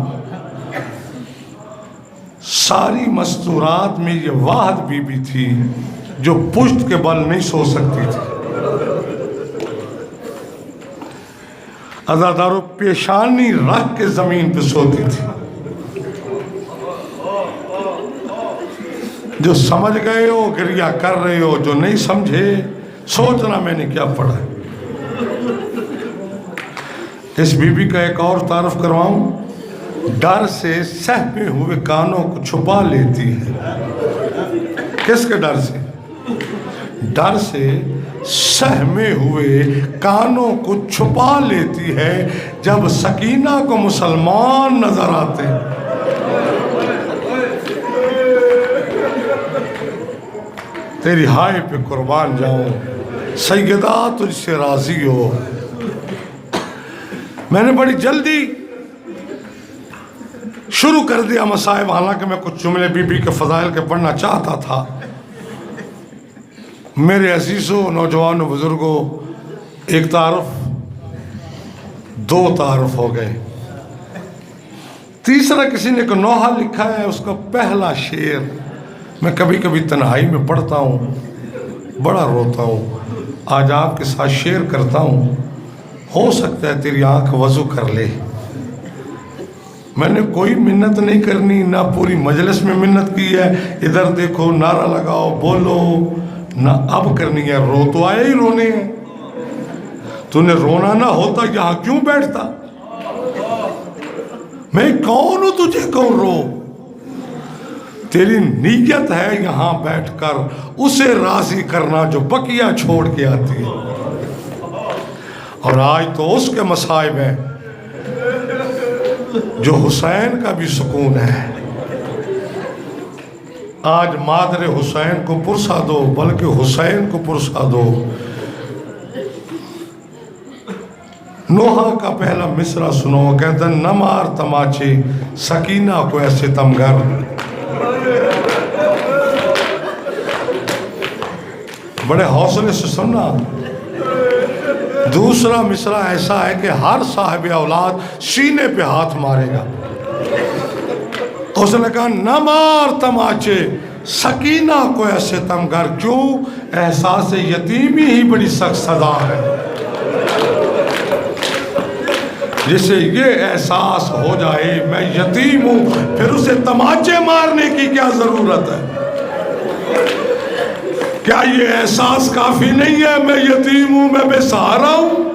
ساری مستورات میں یہ واحد بی بی تھی جو پشت کے بل نہیں سو سکتی تھی. عزادارو، پیشانی رکھ کے زمین پہ سوتی تھی. جو سمجھ گئے ہو گریہ کر رہے ہو، جو نہیں سمجھے سوچنا میں نے کیا پڑھا. اس بی بی کا ایک اور تعارف کرواؤں. ڈر سے سہمے ہوئے کانوں کو چھپا لیتی ہے. کس کے ڈر سے؟ ڈر سے سہمے ہوئے کانوں کو چھپا لیتی ہے جب سکینہ کو مسلمان نظر آتے. تیری ہائے پہ قربان جاؤں سیدہ، تجھ سے راضی ہو. میں نے بڑی جلدی شروع کر دیا مصائب، حالانکہ میں کچھ جملے بی بی کے فضائل کے پڑھنا چاہتا تھا. میرے عزیزوں، نوجوانوں، بزرگوں، ایک تعارف، دو تعارف ہو گئے. تیسرا کسی نے ایک نوحہ لکھا ہے، اس کا پہلا شعر میں کبھی کبھی تنہائی میں پڑھتا ہوں، بڑا روتا ہوں. آج آپ کے ساتھ شیئر کرتا ہوں. ہو سکتا ہے تیری آنکھ وضو کر لے. میں نے کوئی منت نہیں کرنی، نہ پوری مجلس میں منت کی ہے ادھر دیکھو نعرہ لگاؤ بولو، نہ اب کرنی ہے. رو تو آیا ہی رونے ہیں. تو نے رونا نہ ہوتا یہاں کیوں بیٹھتا؟ میں کون ہوں تجھے کون رو؟ تیری نیت ہے یہاں بیٹھ کر اسے راضی کرنا جو بقیہ چھوڑ کے آتی ہے. اور آج تو اس کے مصائب ہیں جو حسین کا بھی سکون ہے. آج مادر حسین کو پرسا دو، بلکہ حسین کو پرسا دو. نوحہ کا پہلا مصرع سنو، کہتا ہے نہ مار تماچے سکینہ کو ایسے تمگر. بڑے حوصلے سے سننا. دوسرا مصرع ایسا ہے کہ ہر صاحب اولاد سینے پہ ہاتھ مارے گا. اس نے کہا نہ مار تماچے سکینہ کو ایسے تمگر. کیوں؟ احساس یتیمی ہی بڑی سخت سزا ہے. جسے یہ احساس ہو جائے میں یتیم ہوں، پھر اسے تماچے مارنے کی کیا ضرورت ہے؟ کیا یہ احساس کافی نہیں ہے میں یتیم ہوں، میں بے سہارا ہوں؟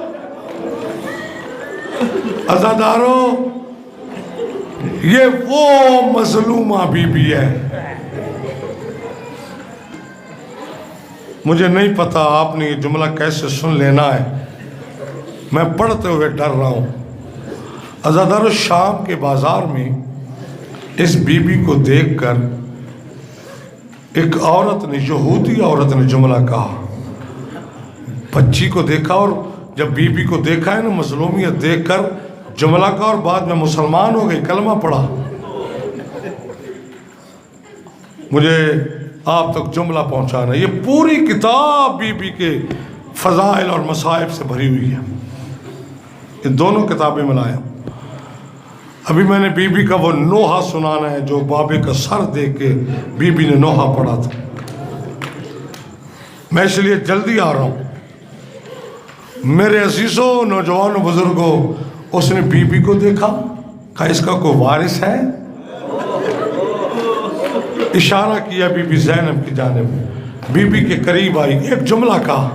عزادارو، یہ وہ مظلومہ بی بی ہے. مجھے نہیں پتا آپ نے یہ جملہ کیسے سن لینا ہے، میں پڑھتے ہوئے ڈر رہا ہوں. عزادارو، شام کے بازار میں اس بی بی کو دیکھ کر ایک عورت نے، یہودی عورت نے جملہ کہا. بچی کو دیکھا اور جب بی بی کو دیکھا ہے نا، مظلومیت دیکھ کر جملہ کہا اور بعد میں مسلمان ہو گئی، کلمہ پڑھا. مجھے آپ تک جملہ پہنچانا. یہ پوری کتاب بی بی کے فضائل اور مصائب سے بھری ہوئی ہے. یہ دونوں کتابیں میں لایا ہوں۔ ابھی میں نے بی بی کا وہ نوحہ سنانا ہے جو بابے کا سر دیکھ کے بی بی نے نوحہ پڑھا تھا۔ میں اس لیے جلدی آ رہا ہوں۔ میرے عزیزوں، نوجوانوں، بزرگوں، اس نے بی بی کو دیکھا، کہا اس کا کوئی وارث ہے؟ اشارہ کیا بی بی زینب کی جانب، بی بی کے قریب آئی، ایک جملہ کہا،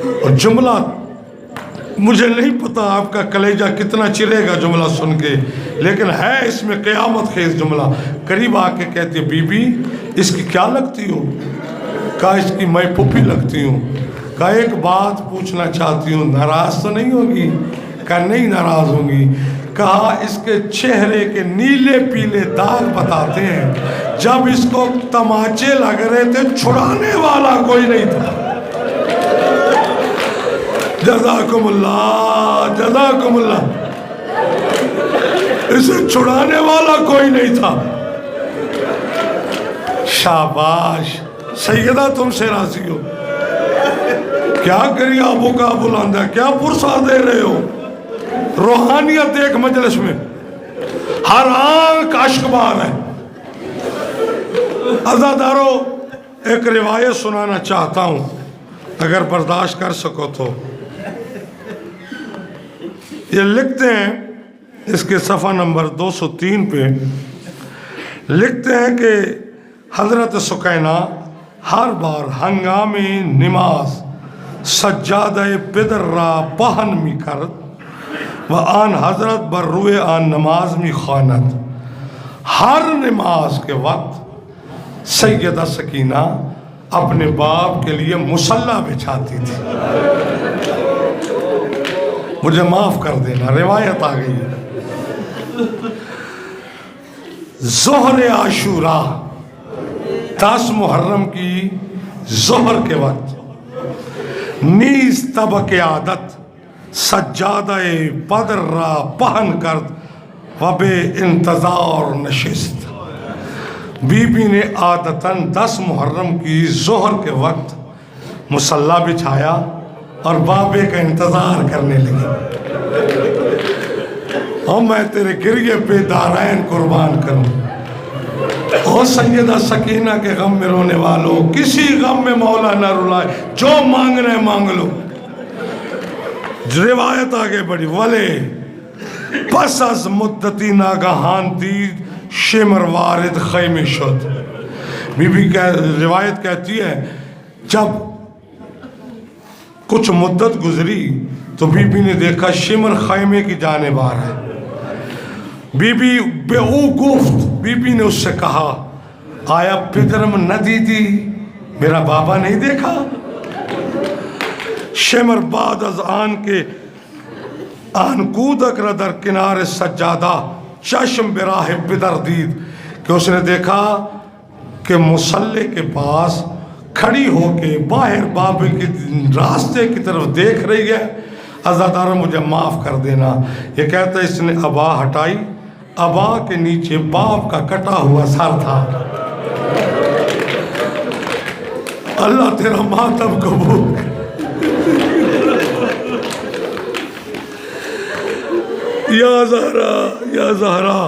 اور جملہ مجھے نہیں پتا آپ کا کلیجہ کتنا چرے گا جملہ سن کے، لیکن ہے اس میں قیامت خیز جملہ۔ قریب آ کے کہتی ہے بی بی اس کی کیا لگتی ہو؟ کہا اس کی میں پھوپھی لگتی ہوں۔ کہا ایک بات پوچھنا چاہتی ہوں، ناراض تو نہیں ہوگی؟ کہا نہیں ناراض ہوں گی۔ کہا اس کے چہرے کے نیلے پیلے داغ بتاتے ہیں جب اس کو تماچے لگ رہے تھے چھڑانے والا کوئی نہیں تھا۔ جزاکم اللہ، جزاکم اللہ، اسے چھڑانے والا کوئی نہیں تھا۔ شاباش سیدہ، تم سے راضی ہو؟ کیا کری ابو کا بلندہ، کیا پرسا دے رہے ہو؟ روحانیت ایک مجلس میں، ہر آنکھ اشکبار ہے۔ عزادارو، ایک روایت سنانا چاہتا ہوں، اگر برداشت کر سکو تو۔ یہ لکھتے ہیں اس کے صفحہ نمبر 203 پہ، لکھتے ہیں کہ حضرت سکینہ ہر بار ہنگام نماز سجادہ پدر را پہن می کرد و آن حضرت بر روئے آن نماز می خواند۔ ہر نماز کے وقت سیدہ سکینہ اپنے باپ کے لیے مصلی بچھاتی تھی۔ مجھے معاف کر دینا، روایت آ گئی ہے۔ ظہر عاشوراء 10 محرم کی ظہر کے وقت نیز طبق عادت سجادہ پدر را پہن کرد و بے انتظار نشست۔ بی بی نے عادتاً 10 محرم کی ظہر کے وقت مصلی بچھایا اور بابے کا انتظار کرنے لگی۔ اور میں تیرے گریے پہ دارین قربان کروں۔ او سیدہ سکینہ کے غم میں رونے والوں، کسی غم میں مولا نہ رلائے، جو مانگنا ہے مانگ لو۔ روایت آگے بڑھی، ولے پس از مدتی ناگہان دید شمر وارد خیمے شد۔ بی بی روایت کہتی ہے جب کچھ مدت گزری تو بی بی نے دیکھا شمر خیمے کی جانب آ رہا ہے۔ بی بی بے او گفت، بی بی نے اس سے کہا آیا پدرم نہ دیدی، میرا بابا نہیں دیکھا؟ شمر بعد از آن کے آن کودک را در کنار سجادہ چشم براہ پدر دید، کہ اس نے دیکھا کہ مصلی کے پاس کھڑی ہو کے باہر بابے کے راستے کی طرف دیکھ رہی ہے۔ عزادارہ مجھے معاف کر دینا، یہ کہتا ہے اس نے ابا ہٹائی، ابا کے نیچے باپ کا کٹا ہوا سر تھا۔ اللہ تیرا ماتم قبول۔ یا زہرا، یا زہرا۔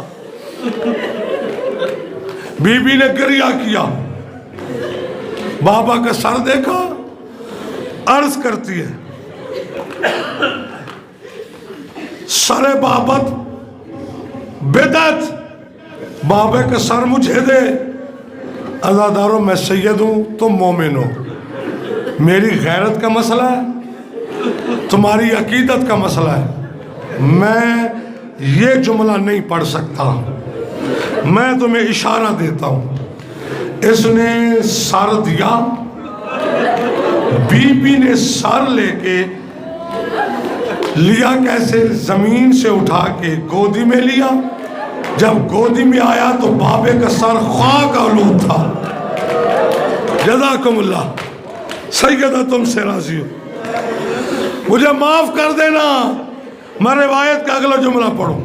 بی بی نے گریہ کیا، بابا کا سر دیکھا، عرض کرتی ہے سر بابت بدعت، بابا کا سر مجھے دے۔ عزاداروں، میں سید ہوں، تم مومن ہو، میری غیرت کا مسئلہ ہے، تمہاری عقیدت کا مسئلہ ہے، میں یہ جملہ نہیں پڑھ سکتا، میں تمہیں اشارہ دیتا ہوں۔ اس نے سر دیا، بی بی نے سر لے کے لیا، کیسے؟ زمین سے اٹھا کے گودی میں لیا۔ جب گودی میں آیا تو بابے کا سر خاک آلود تھا۔ جزاکم اللہ۔ سیدہ تم سے راضی ہو؟ مجھے معاف کر دینا، میں روایت کا اگلا جملہ پڑھوں۔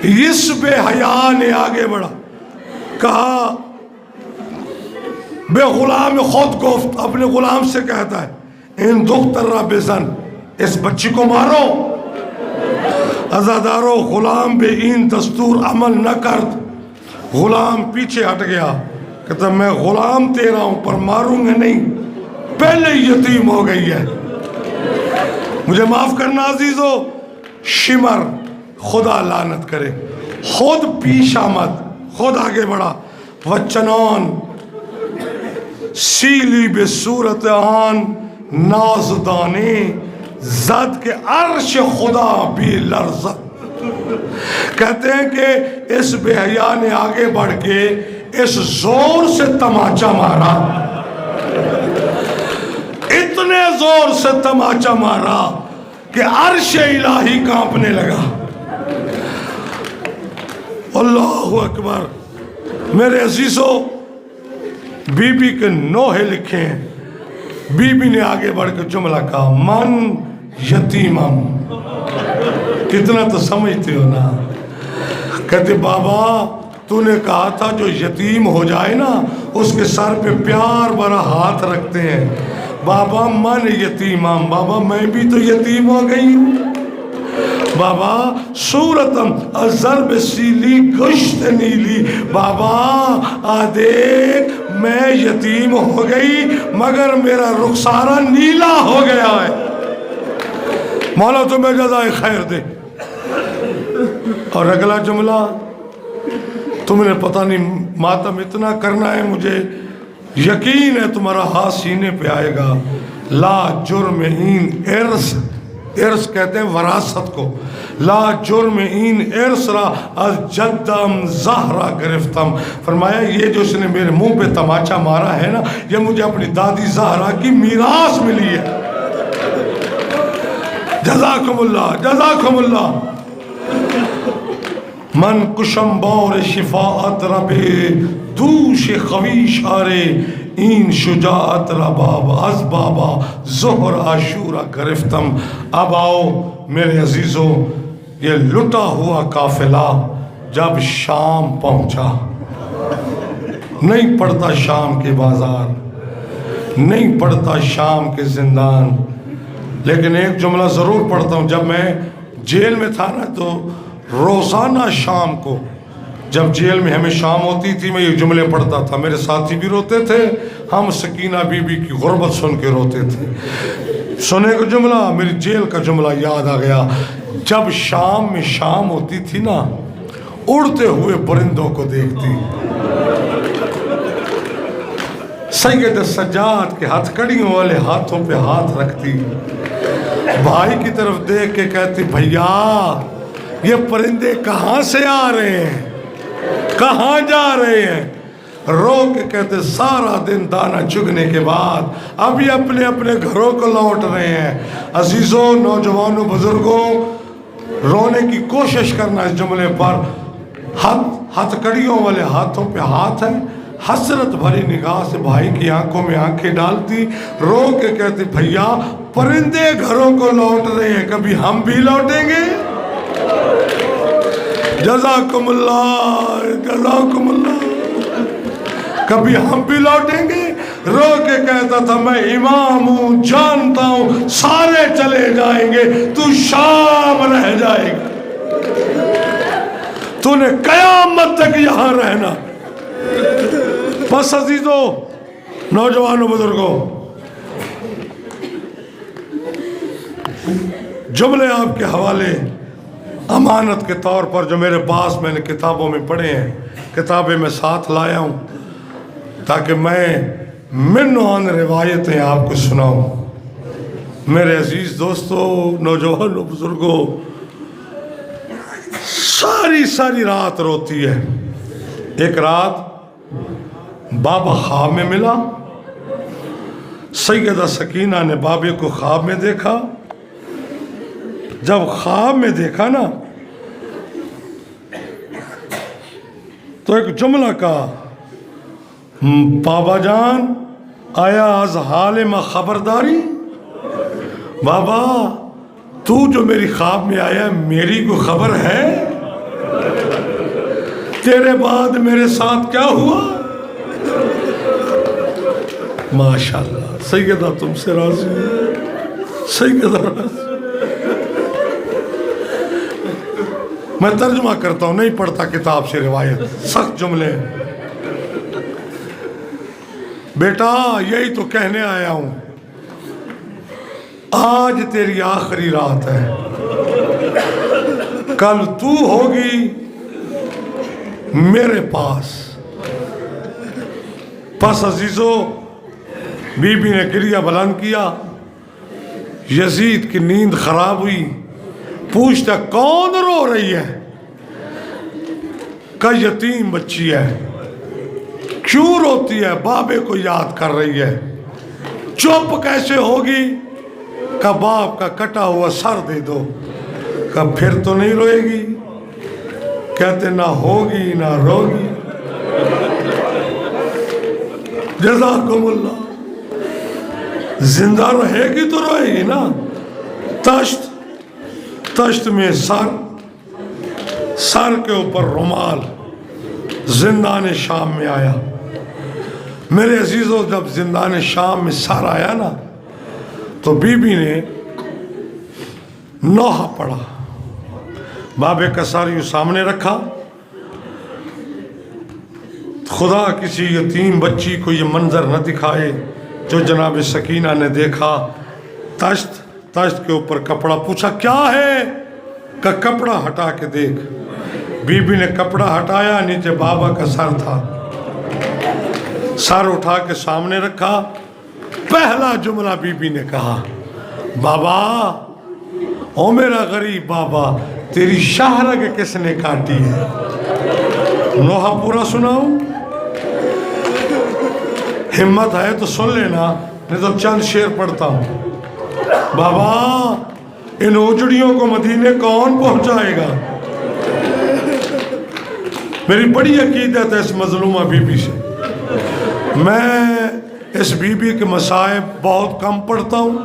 اس بے حیا نے آگے بڑھا، کہا بے غلام خود گفت، اپنے غلام سے کہتا ہے ان دختر را بزن، اس بچی کو مارو۔ عزادارو غلام بے این دستور عمل نہ کرد. غلام پیچھے ہٹ گیا، کہتا میں غلام تیرا ہوں پر ماروں گا نہیں، پہلے یتیم ہو گئی ہے. مجھے معاف کرنا عزیزو. شمر خدا لعنت کرے، خود پیش آمد، خود آگے بڑھا. وچنان سیلی بے صورت آن نازدانے زد کے عرش خدا بھی لرزد. کہتے ہیں کہ اس بے حیا نے آگے بڑھ کے اس زور سے تماچا مارا، اتنے زور سے تماچا مارا کہ عرش الہی کانپنے لگا. اللہ اکبر. میرے عزیزو، بی بی کے نوحے لکھے ہیں. بی بی نے آگے بڑھ کے جملہ کہا، من یتیمم. کتنا تو سمجھتے ہو نا. کہتے بابا تو نے کہا تھا جو یتیم ہو جائے نا اس کے سر پہ پیار بھرا ہاتھ رکھتے ہیں. بابا من یتیمم، بابا میں بھی تو یتیم ہو گئی ہوں. بابا صورتم ضرب سیلی گشت نیلی، بابا دیکھ میں یتیم ہو گئی مگر میرا رخسارہ نیلا ہو گیا ہے. مولا تمہیں جزائے خیر دے. اور اگلا جملہ، تم نے پتہ نہیں ماتم اتنا کرنا ہے، مجھے یقین ہے تمہارا ہاتھ سینے پہ آئے گا. لا جرم این ارث، ارث کہتے ہیں وراثت کو. لا جرم این ارث را از جدم زہرا گرفتم. فرمایا یہ جو اس نے میرے منہ پہ تماچا مارا ہے نا، یہ مجھے اپنی دادی زہرا کی میراث ملی ہے. جزاکم اللہ، جزاکم اللہ. من کشم بور شفاعت ربے دوش خویش آرے این شجاعت رباب از بابا ظہر عاشورہ گرفتم. اب آؤ میرے عزیزو، یہ لٹا ہوا قافلہ جب شام پہنچا، نہیں پڑتا شام کے بازار، نہیں پڑتا شام کے زندان، لیکن ایک جملہ ضرور پڑھتا ہوں. جب میں جیل میں تھا نا تو روزانہ شام کو جب جیل میں ہمیں شام ہوتی تھی میں یہ جملے پڑھتا تھا. میرے ساتھی بھی روتے تھے، ہم سکینہ بی بی کی غربت سن کے روتے تھے. سنے کو جملہ میری جیل کا جملہ یاد آ گیا. جب شام میں شام ہوتی تھی نا، اڑتے ہوئے پرندوں کو دیکھتی، سید سجاد کے ہتھ کڑیوں والے ہاتھوں پہ ہاتھ رکھتی، بھائی کی طرف دیکھ کے کہتی بھیا یہ پرندے کہاں سے آ رہے ہیں، کہاں جا رہے ہیں. رو کے کہتے سارا دن دانہ چگنے کے بعد اب یہ اپنے اپنے گھروں کو لوٹ رہے ہیں. عزیزوں، نوجوانوں، بزرگوں، رونے کی کوشش کرنا اس جملے پر. ہتھ کڑیوں والے ہاتھوں پہ ہاتھ ہے، حسرت بھری نگاہ سے بھائی کی آنکھوں میں آنکھیں ڈالتی، رو کے کہتی بھیا پرندے گھروں کو لوٹ رہے ہیں، کبھی ہم بھی لوٹیں گے. جزاکم اللہ، جزاکم اللہ. کبھی ہم بھی لوٹیں گے. رو کے کہتا تھا میں امام ہوں، جانتا ہوں سارے چلے جائیں گے، تو شام رہ جائے گا، تو نے قیامت تک یہاں رہنا. بس عزیزو، نوجوانوں، بزرگوں، جملے آپ کے حوالے امانت کے طور پر جو میرے پاس میں نے کتابوں میں پڑھے ہیں، کتابیں میں ساتھ لایا ہوں تاکہ میں منوان روایتیں آپ کو سناؤں. میرے عزیز دوستو، نوجوانوں، بزرگوں، ساری رات روتی ہے. ایک رات بابا خواب میں ملا. سیدہ سکینہ نے بابے کو خواب میں دیکھا. جب خواب میں دیکھا نا تو ایک جملہ کہا، بابا جان آیا از حال ما خبرداری. بابا تو جو میری خواب میں آیا میری کو خبر ہے؟ تیرے بعد میرے ساتھ کیا ہوا؟ ماشاءاللہ سیدہ تم سے راضی ہے، سیدہ راضی. میں ترجمہ کرتا ہوں، نہیں پڑھتا کتاب سے روایت، سخت جملے۔ بیٹا یہی تو کہنے آیا ہوں، آج تیری آخری رات ہے، کل تو ہوگی میرے پاس۔ پس عزیزو، بی بی نے گریہ بلند کیا، یزید کی نیند خراب ہوئی، پوچھتا کون رو رہی ہے؟ کہ یتیم بچی ہے۔ کیوں روتی ہے؟ بابے کو یاد کر رہی ہے۔ چپ کیسے ہوگی؟ کہ باپ کا کٹا ہوا سر دے دو۔ کہ پھر تو نہیں روئے گی؟ کہتے نہ ہوگی نہ روگی۔ جزاکم اللہ۔ زندہ رہے گی تو روئے گی نا۔ تشت میں سر کے اوپر رومال، زندان شام میں آیا۔ میرے عزیزو، جب زندان شام میں سر آیا نا تو بی بی نے نوحہ پڑھا، بابے کا سر یوں سامنے رکھا۔ خدا کسی یتیم بچی کو یہ منظر نہ دکھائے جو جناب سکینہ نے دیکھا۔ تشت کے اوپر کپڑا، پوچھا کیا ہے؟ کہ کپڑا ہٹا کے دیکھ۔ بی بی نے کپڑا ہٹایا، نیچے بابا کا سر تھا۔ سر اٹھا کے سامنے رکھا، پہلا جملہ بی بی نے کہا، بابا او میرا غریب بابا، تیری شہرگ کس نے کاٹی ہے؟ نوحہ پورا سناؤں؟ ہمت ہے تو سن لینا، نہیں تو چند شعر پڑھتا ہوں۔ بابا ان اجڑیوں کو مدینے کون پہنچائے گا؟ میری بڑی عقیدت ہے اس مظلومہ بی بی سے۔ میں اس بی بی کے مصائب بہت کم پڑھتا ہوں،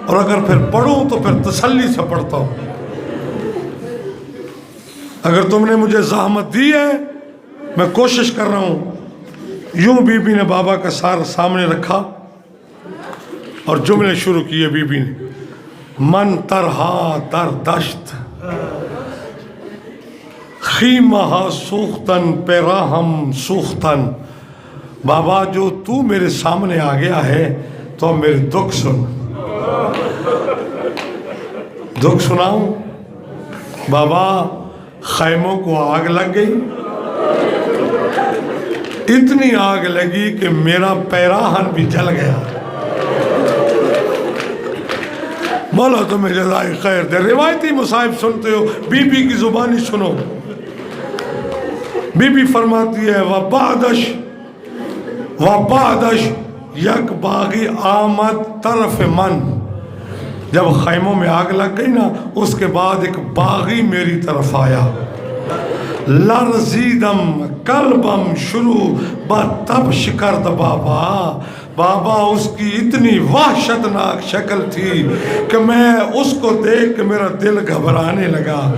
اور اگر پھر پڑھوں تو پھر تسلی سے پڑھتا ہوں۔ اگر تم نے مجھے زحمت دی ہے، میں کوشش کر رہا ہوں۔ یوں بی بی نے بابا کا سر سامنے رکھا اور جملے شروع کیے بی بی نے، من ترہا در دشت خیمہ سوختن پیراہم سوختن۔ بابا جو تو میرے سامنے آ گیا ہے تو میرے دکھ سن۔ دکھ سناؤں؟ بابا خیموں کو آگ لگ گئی، اتنی آگ لگی کہ میرا پیراہن بھی جل گیا۔ مولا تمہیں جزائے خیر دے۔ روایتی مصائب سنتے ہو، بی بی کی زبانی سنو۔ بی بی فرماتی ہے وَبَعْدَشْ یک باغی آمد طرف من۔ جب خیموں میں آگ لگ گئی نا، اس کے بعد ایک باغی میری طرف آیا۔ لرزیدم قلبم شروع بتب شکرد بابا اس کی اتنی وحشتناک شکل تھی کہ میں اس کو دیکھ کے میرا دل گھبرانے لگا۔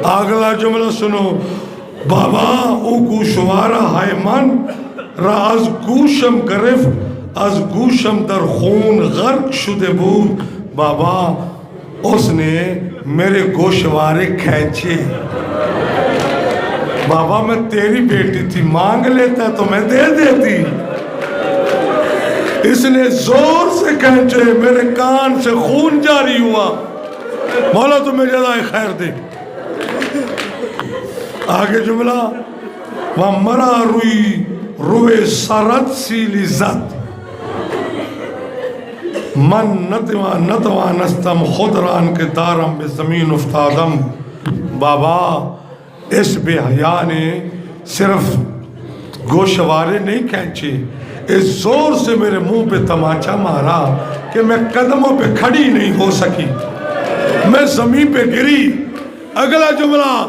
اگلا جملہ سنو، بابا او گوشوارا ہے من را از گوشم گرفت، از گوشم در خون غرق شده بود۔ بابا اس نے میرے گوشوارے کھینچے۔ بابا میں تیری بیٹی تھی، مانگ لیتا تو میں دے دیتی، اس نے زور سے کھینچے، میرے کان سے خون جاری ہوا۔ مولا تمہیں جزائے خیر دے۔ آگے جملہ، وَمَرَا روئے سرد سی لزت من نتوانستم خود ران کے دارم بے زمین افتادم۔ بابا اس بے حیا نے صرف گوشوارے نہیں کھینچے، اس زور سے میرے منہ پہ تماچا مارا کہ میں قدموں پہ کھڑی نہیں ہو سکی، میں زمین پہ گری۔ اگلا جملہ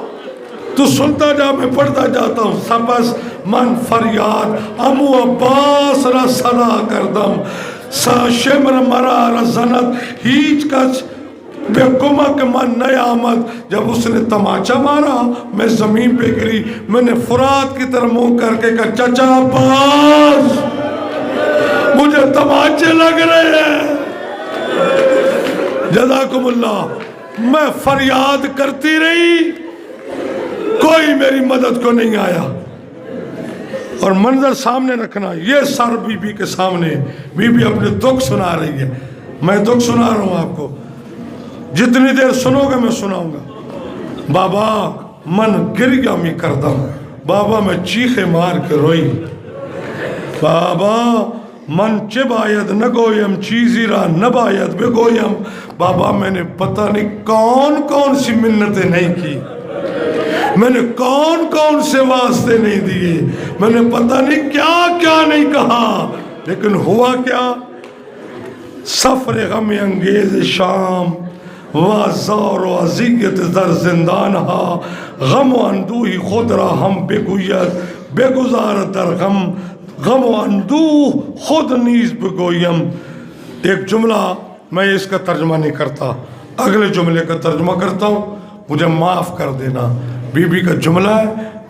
تو سنتا جا، میں پڑھتا جاتا ہوں۔ سپس من فریاد امو عباس را صدا کردم، شمر مرا را زند ہیچ کچھ بے کمک من نئے آمد۔ جب اس نے تماچا مارا میں زمین پہ گری، میں نے فرات کی طرح منہ کر کے کہا چچا عباس مجھے تماچے لگ رہے ہیں۔ جزاکم اللہ۔ میں فریاد کرتی رہی، کوئی میری مدد کو نہیں آیا. اور منظر سامنے رکھنا, یہ سر بی بی کے سامنے, بی بی اپنے دکھ سنا رہی ہے, میں دکھ سنا رہا ہوں آپ کو, جتنی دیر سنو گے میں سناؤں گا. بابا من گر گیا می کردم, بابا میں چیخے مار کے روئی. بابا من چه باید نگویم چیزی را نباید بگویم. بابا میں نے پتہ نہیں کون کون سی منتیں نہیں کی, میں نے کون کون سے واسطے نہیں دیے, میں نے پتہ نہیں کیا کیا نہیں کہا, لیکن ہوا کیا؟ سفر غم انگیز شام وازار و اذیت در زندان ہا, غم و اندوہی خود را ہم بگوید بگذار در غم, غم و اندوہ خود نیز بگویم. ایک جملہ میں اس کا ترجمہ نہیں کرتا, اگلے جملے کا ترجمہ کرتا ہوں, مجھے معاف کر دینا. بی بی کا جملہ ہے,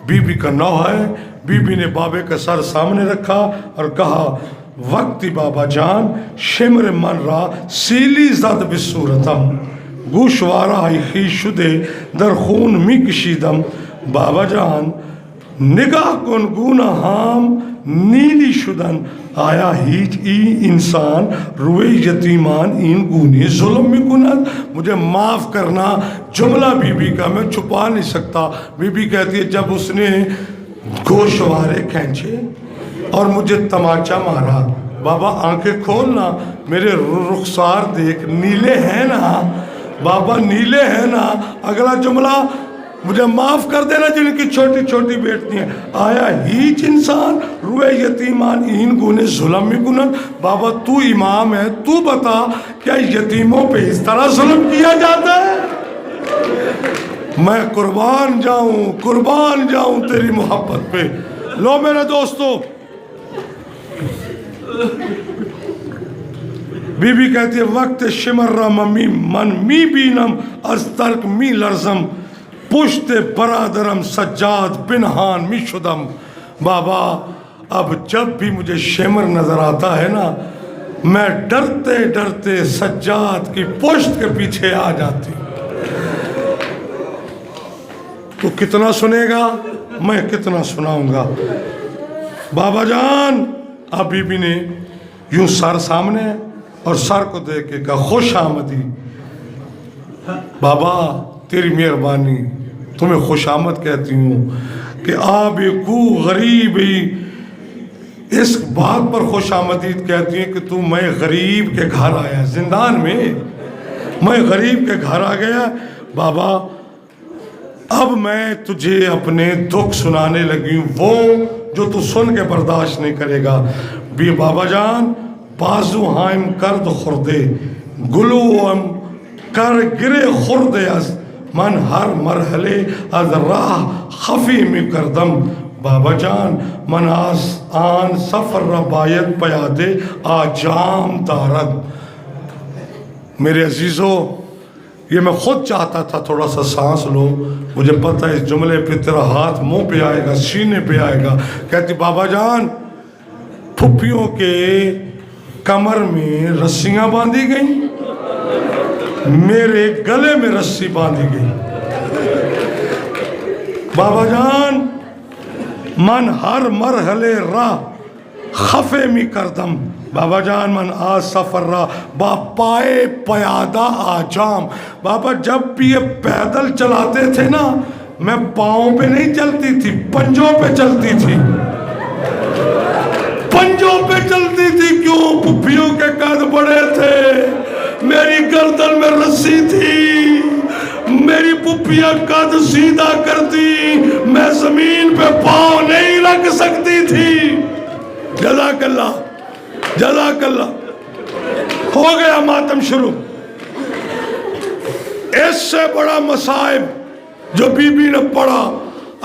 بی بی کا نو ہے. بی بی نے بابے کا سر سامنے رکھا اور کہا وقتی بابا جان شمر من را سیلی زد بصورتم, گوشوارا خیش شده در خون می کشیدم. بابا جان نگاه کن گوناهام نیلی شدن, آیا هیچ این انسان روی یتیمان این گونه ظلم میکند؟ مجھے معاف کرنا, جملہ بی بی کا میں چھپا نہیں سکتا. بی بی کہتی ہے جب اس نے گوشوارے کھینچے اور مجھے تماچا مارا, بابا آنکھیں کھولنا, میرے رخسار دیکھ, نیلے ہیں نا بابا, نیلے ہیں نا. اگلا جملہ مجھے معاف کر دینا جن کی چھوٹی چھوٹی بیٹی ہیں, آیا ہیچ انسان روئے یتیمان این گونے ظلم میں گنن. بابا تو امام ہے, تو بتا کیا یتیموں پہ اس طرح ظلم کیا جاتا ہے؟ میں قربان جاؤں تیری محبت پہ. لو میرے دوستو, بی بی کہتی ہے وقت شمر را من می بینم از ترک می لرزم, پشت برادرم سجاد پنہان می شدم. بابا اب جب بھی مجھے شمر نظر آتا ہے نا, میں ڈرتے ڈرتے سجاد کی پشت کے پیچھے آ جاتی. تو کتنا سنے گا, میں کتنا سناؤں گا. بابا جان, اب بی بی نے یوں سر سامنے اور سر کو دیکھ کے کہا خوش آمدی. بابا تیری مہربانی, تمہیں خوش آمد کہتی ہوں کہ آب کو غریبی, اس بات پر خوش آمدید کہتی ہیں کہ تو میں غریب کے گھر آیا, زندان میں غریب کے گھر آ گیا. بابا اب میں تجھے اپنے دکھ سنانے لگی ہوں, وہ جو تو سن کے برداشت نہیں کرے گا. بھی بابا جان بازو ہائم کرد خوردے, گلو کر گرے خوردے از, من ہر مرحلے از راہ خفی میں کردم. بابا جان من آن سفر را باید پیادے آجام دارد. میرے عزیزو, یہ میں خود چاہتا تھا تھوڑا سا سانس لو, مجھے پتہ ہے اس جملے پہ تیرا ہاتھ منہ پہ آئے گا, سینے پہ آئے گا. کہتی بابا جان پھپھیوں کے کمر میں رسیاں باندھی گئیں, میرے گلے میں رسی باندھی گئی. بابا جان من ہر مرحلے راہ خفے می کردم. بابا جان من آج سفر را با پائے پیادہ آجام. بابا جب بھی یہ پیدل چلاتے تھے نا, میں پاؤں پہ نہیں چلتی تھی, پنجوں پہ چلتی تھی, پنجوں پہ چلتی تھی. کیوں؟ پھپھیوں کے قد بڑے تھے, میری گردن میں رسی تھی, میری پھپھیاں قد سیدھا کرتی, میں زمین پہ پاؤں نہیں رکھ سکتی تھی. جزاک اللہ, جزاک اللہ. ہو گیا ماتم شروع. اس سے بڑا مصائب جو بی بی نے پڑھا,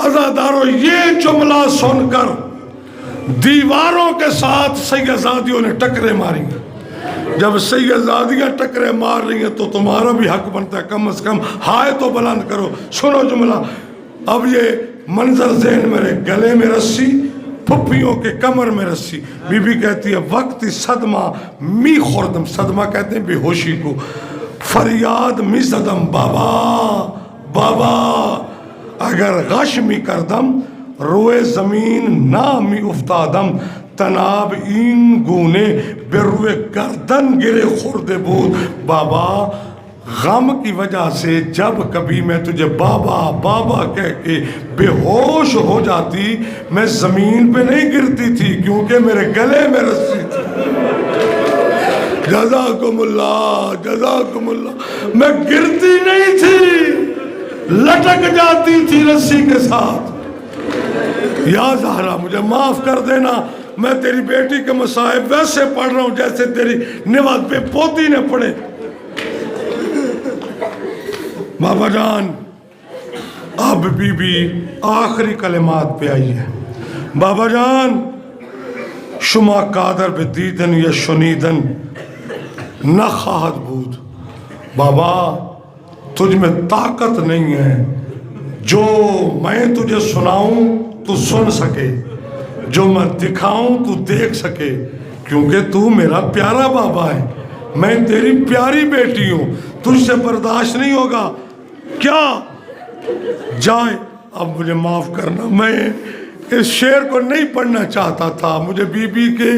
عزادارو یہ جملہ سن کر دیواروں کے ساتھ سیدزادیوں نے ٹکرے ماری. جب سیدزادیاں ٹکرے مار رہی ہیں تو تمہارا بھی حق بنتا ہے کم از کم ہائے تو بلند کرو. سنو جملہ. اب یہ منظر ذہن میرے, گلے میں رسی, پھپھیوں کے کمر میں رسی. بی بی کہتی ہے وقت صدمہ می خوردم, صدمہ کہتے ہیں بے ہوشی کو, فریاد می زدم بابا بابا. اگر غش می کردم روئے زمین نامی افتادم تناب این گونے بے روئے گردن گرے خورد بود. بابا غم کی وجہ سے جب کبھی میں تجھے بابا بابا کہہ کے بے ہوش ہو جاتی میں زمین پہ نہیں گرتی تھی کیونکہ میرے گلے میں رسی تھی. جزاکم اللہ. میں گرتی نہیں تھی لٹک جاتی تھی رسی کے ساتھ. یا زہرا مجھے معاف کر دینا میں تیری بیٹی کے مصائب ویسے پڑھ رہا ہوں جیسے تیری نواد پہ پوتی نے پڑھے. بابا جان اب بی بی آخری کلمات پہ آئی ہے. بابا جان شما قادر بے دیدن یا شنیدن نہ خواہد بود. بابا تجھ میں طاقت نہیں ہے جو میں تجھے سناؤں تو سن سکے, جو میں دکھاؤں تو دیکھ سکے, کیونکہ تو میرا پیارا بابا ہے, میں تیری پیاری بیٹی ہوں, تجھ سے برداشت نہیں ہوگا. کیا جائے اب مجھے معاف کرنا, میں اس شعر کو نہیں پڑھنا چاہتا تھا, مجھے بی بی کے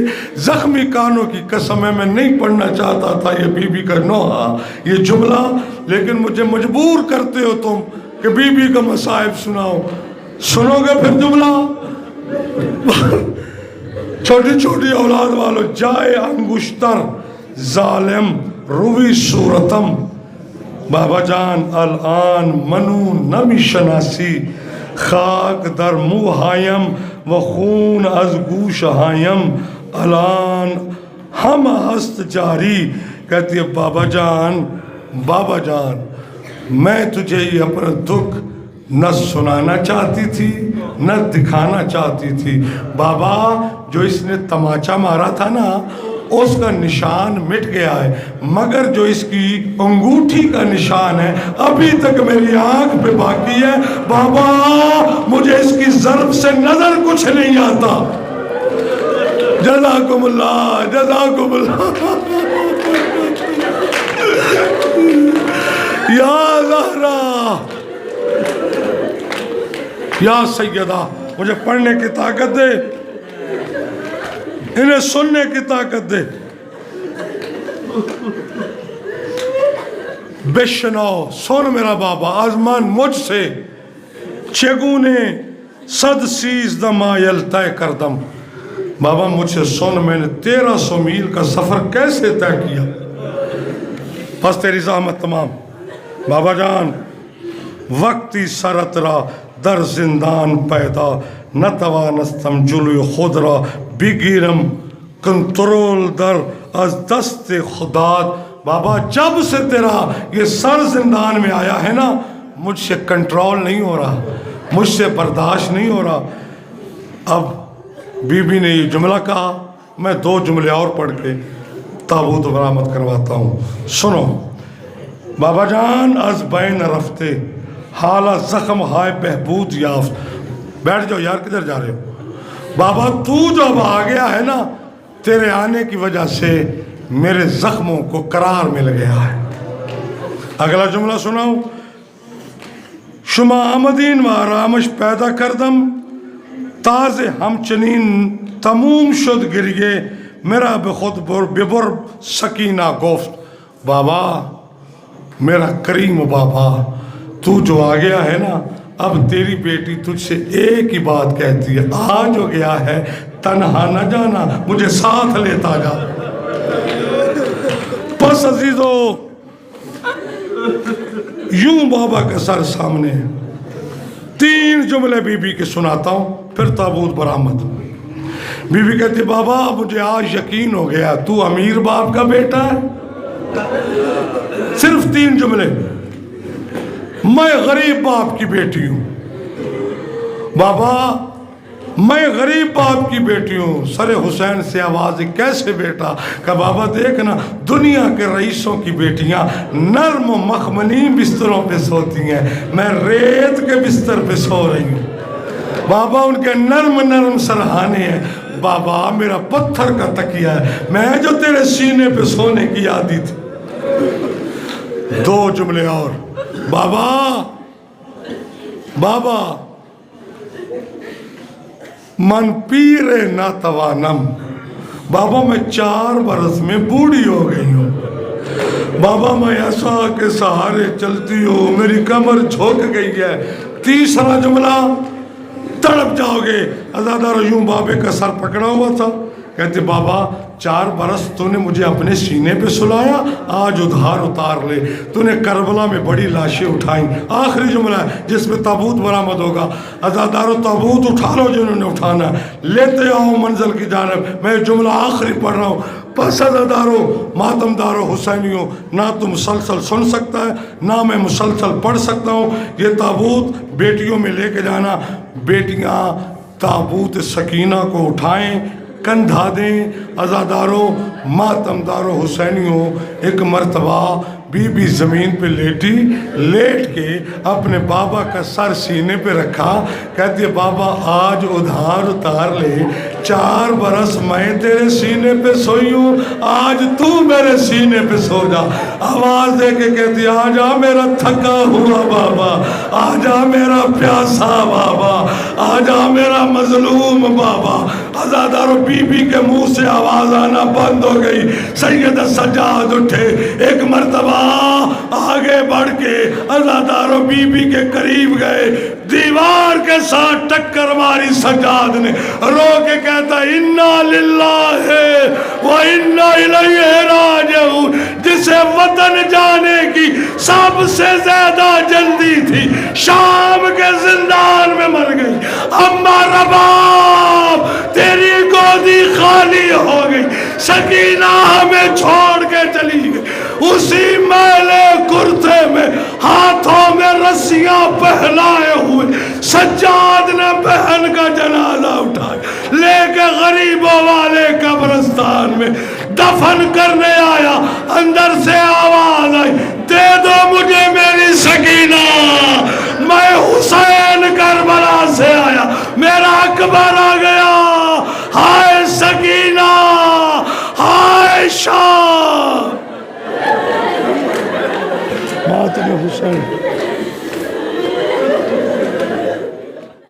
زخمی کانوں کی قسم ہے میں نہیں پڑھنا چاہتا تھا یہ بی بی کا نوحہ یہ جملہ, لیکن مجھے مجبور کرتے ہو تم کہ بی بی کا مصائب سناؤ. سنو گے پھر جملہ؟ چھوٹی چھوٹی اولاد والو جائے انگشتر ظالم روی صورتم. بابا جان الان منو نمی شناسی خاک در منہ ہایم و خون از گوش ہایم الان ہم ہست جاری. کہتی ہے بابا جان میں تجھے یہ اپنا دکھ نہ سنانا چاہتی تھی نہ دکھانا چاہتی تھی. بابا جو اس نے تماچا مارا تھا نا اس کا نشان مٹ گیا ہے, مگر جو اس کی انگوٹھی کا نشان ہے ابھی تک میری آنکھ پہ باقی ہے. بابا مجھے اس کی ضرب سے نظر کچھ نہیں آتا. جزاکم اللہ. یا زہرا یا سیدہ مجھے پڑھنے کی طاقت دے, انہیں سننے کی طاقت دے. بشنو سن میرا بابا از من مجھ سے چگونے صد سیزدہ مائل طے کردم. بابا مجھ سے سن میں نے 1300 میل کا سفر کیسے طے کیا. بس تیری زحمت تمام. بابا جان وقتی سرت را در زندان پیدا نتوانستم جلوی خود را بگیرم کنٹرول در از دست خدا. بابا جب سے تیرا یہ سر زندان میں آیا ہے نا مجھ سے کنٹرول نہیں ہو رہا, مجھ سے برداشت نہیں ہو رہا. اب بی بی نے یہ جملہ کہا, میں 2 جملے اور پڑھ کے تابوت برآمد کرواتا ہوں. سنو بابا جان از بین رفتے حالہ زخم ہائے بہبود یافت. بیٹھ جاؤ یار, کدھر جا رہے ہو؟ بابا تو جب آ گیا ہے نا تیرے آنے کی وجہ سے میرے زخموں کو قرار مل گیا ہے. اگلا جملہ سناؤں. شما آمدین و آرامش پیدا کردم تازه همچنین تموم شد گریه میرا به خود ببر سکینہ گفت. بابا میرا کریم بابا تو جو آ گیا ہے نا اب تیری بیٹی تجھ سے ایک ہی بات کہتی ہے, آ جو گیا ہے تنہا نہ جانا, مجھے ساتھ لیتا جا. پس عزیزو یوں بابا کا سر سامنے 3 جملے بی بی کے سناتا ہوں پھر تابوت برآمد. بی بی کہتی بابا مجھے آج یقین ہو گیا تو امیر باپ کا بیٹا ہے. صرف 3 جملے. میں غریب باپ کی بیٹی ہوں. بابا میں غریب باپ کی بیٹی ہوں. سر حسین سے آواز کیسے بیٹا؟ کہ بابا دیکھنا دنیا کے رئیسوں کی بیٹیاں نرم و مخملی بستروں پہ سوتی ہیں, میں ریت کے بستر پہ سو رہی ہوں. بابا ان کے نرم سرہانے ہیں. بابا میرا پتھر کا تکیہ ہے, میں جو تیرے سینے پہ سونے کی عادی تھی. 2 جملے اور. بابا بابا من پیر نہ توانم، بابا میں 4 برس میں بوڑھی ہو گئی ہوں، بابا میں ایسا کے سہارے چلتی ہوں، میری کمر جھک گئی ہے۔ تیسرا جملہ تڑپ جاؤ گے۔ عزادار یوں بابے کا سر پکڑا ہوا تھا، کہتے بابا 4 برس تو نے مجھے اپنے سینے پہ سلایا، آج ادھار اتار لے، تو نے کربلا میں بڑی لاشیں اٹھائیں۔ آخری جملہ ہے جس میں تابوت برآمد ہوگا۔ عزادارو تابوت اٹھا لو جنہوں نے اٹھانا، لیتے آؤ منزل کی جانب۔ میں جملہ آخری پڑھ رہا ہوں۔ پس عزادارو ماتمدارو حسینیوں، نہ تو مسلسل سن سکتا ہے نہ میں مسلسل پڑھ سکتا ہوں۔ یہ تابوت بیٹیوں میں لے کے جانا، بیٹیاں تابوت سکینہ کو اٹھائیں، کندھا دیں۔ عزادارو ماتمدارو حسینیوں، ایک مرتبہ بی بی زمین پہ لیٹی، لیٹ کے اپنے بابا کا سر سینے پہ رکھا، کہتی ہے بابا آج ادھار اتار لے، 4 برس میں تیرے سینے پہ سوئی ہوں، آج تو میرے سینے پہ سو جا۔ آواز دے کے کہتی آجا میرا تھکا ہوا بابا، آجا میرا پیاسا بابا، آجا میرا مظلوم بابا۔ عزادارو بی بی کے منہ سے آواز آنا بند ہو گئی۔ سید سجاد اٹھے، ایک مرتبہ آگے بڑھ کے عزادارو بی بی کے قریب گئے، دیوار کے ساتھ ٹکر ماری۔ سجاد نے رو کے کہتا انا للہ و انا الیہ راجعون، جسے وطن جانے کی سب سے زیادہ جلدی تھی، شام کے زندان میں مر گئی۔ اما رباب تیری گودی خالی ہو گئی، سکینہ ہمیں چھوڑ کے چلی گئی۔ اسی میلے کرتے میں ہاتھوں میں رسیاں پہلائے ہوئے سجاد نے بہن کا جنازہ اٹھایا، لے کے غریبوں والے قبرستان میں دفن کرنے آیا۔ اندر سے آواز آئی دے دو مجھے میری سکینہ، میں حسین کربلا سے آیا، میرا اکبر آ گیا۔ ہائے سکینہ، ہائے شان، ماتم حسین۔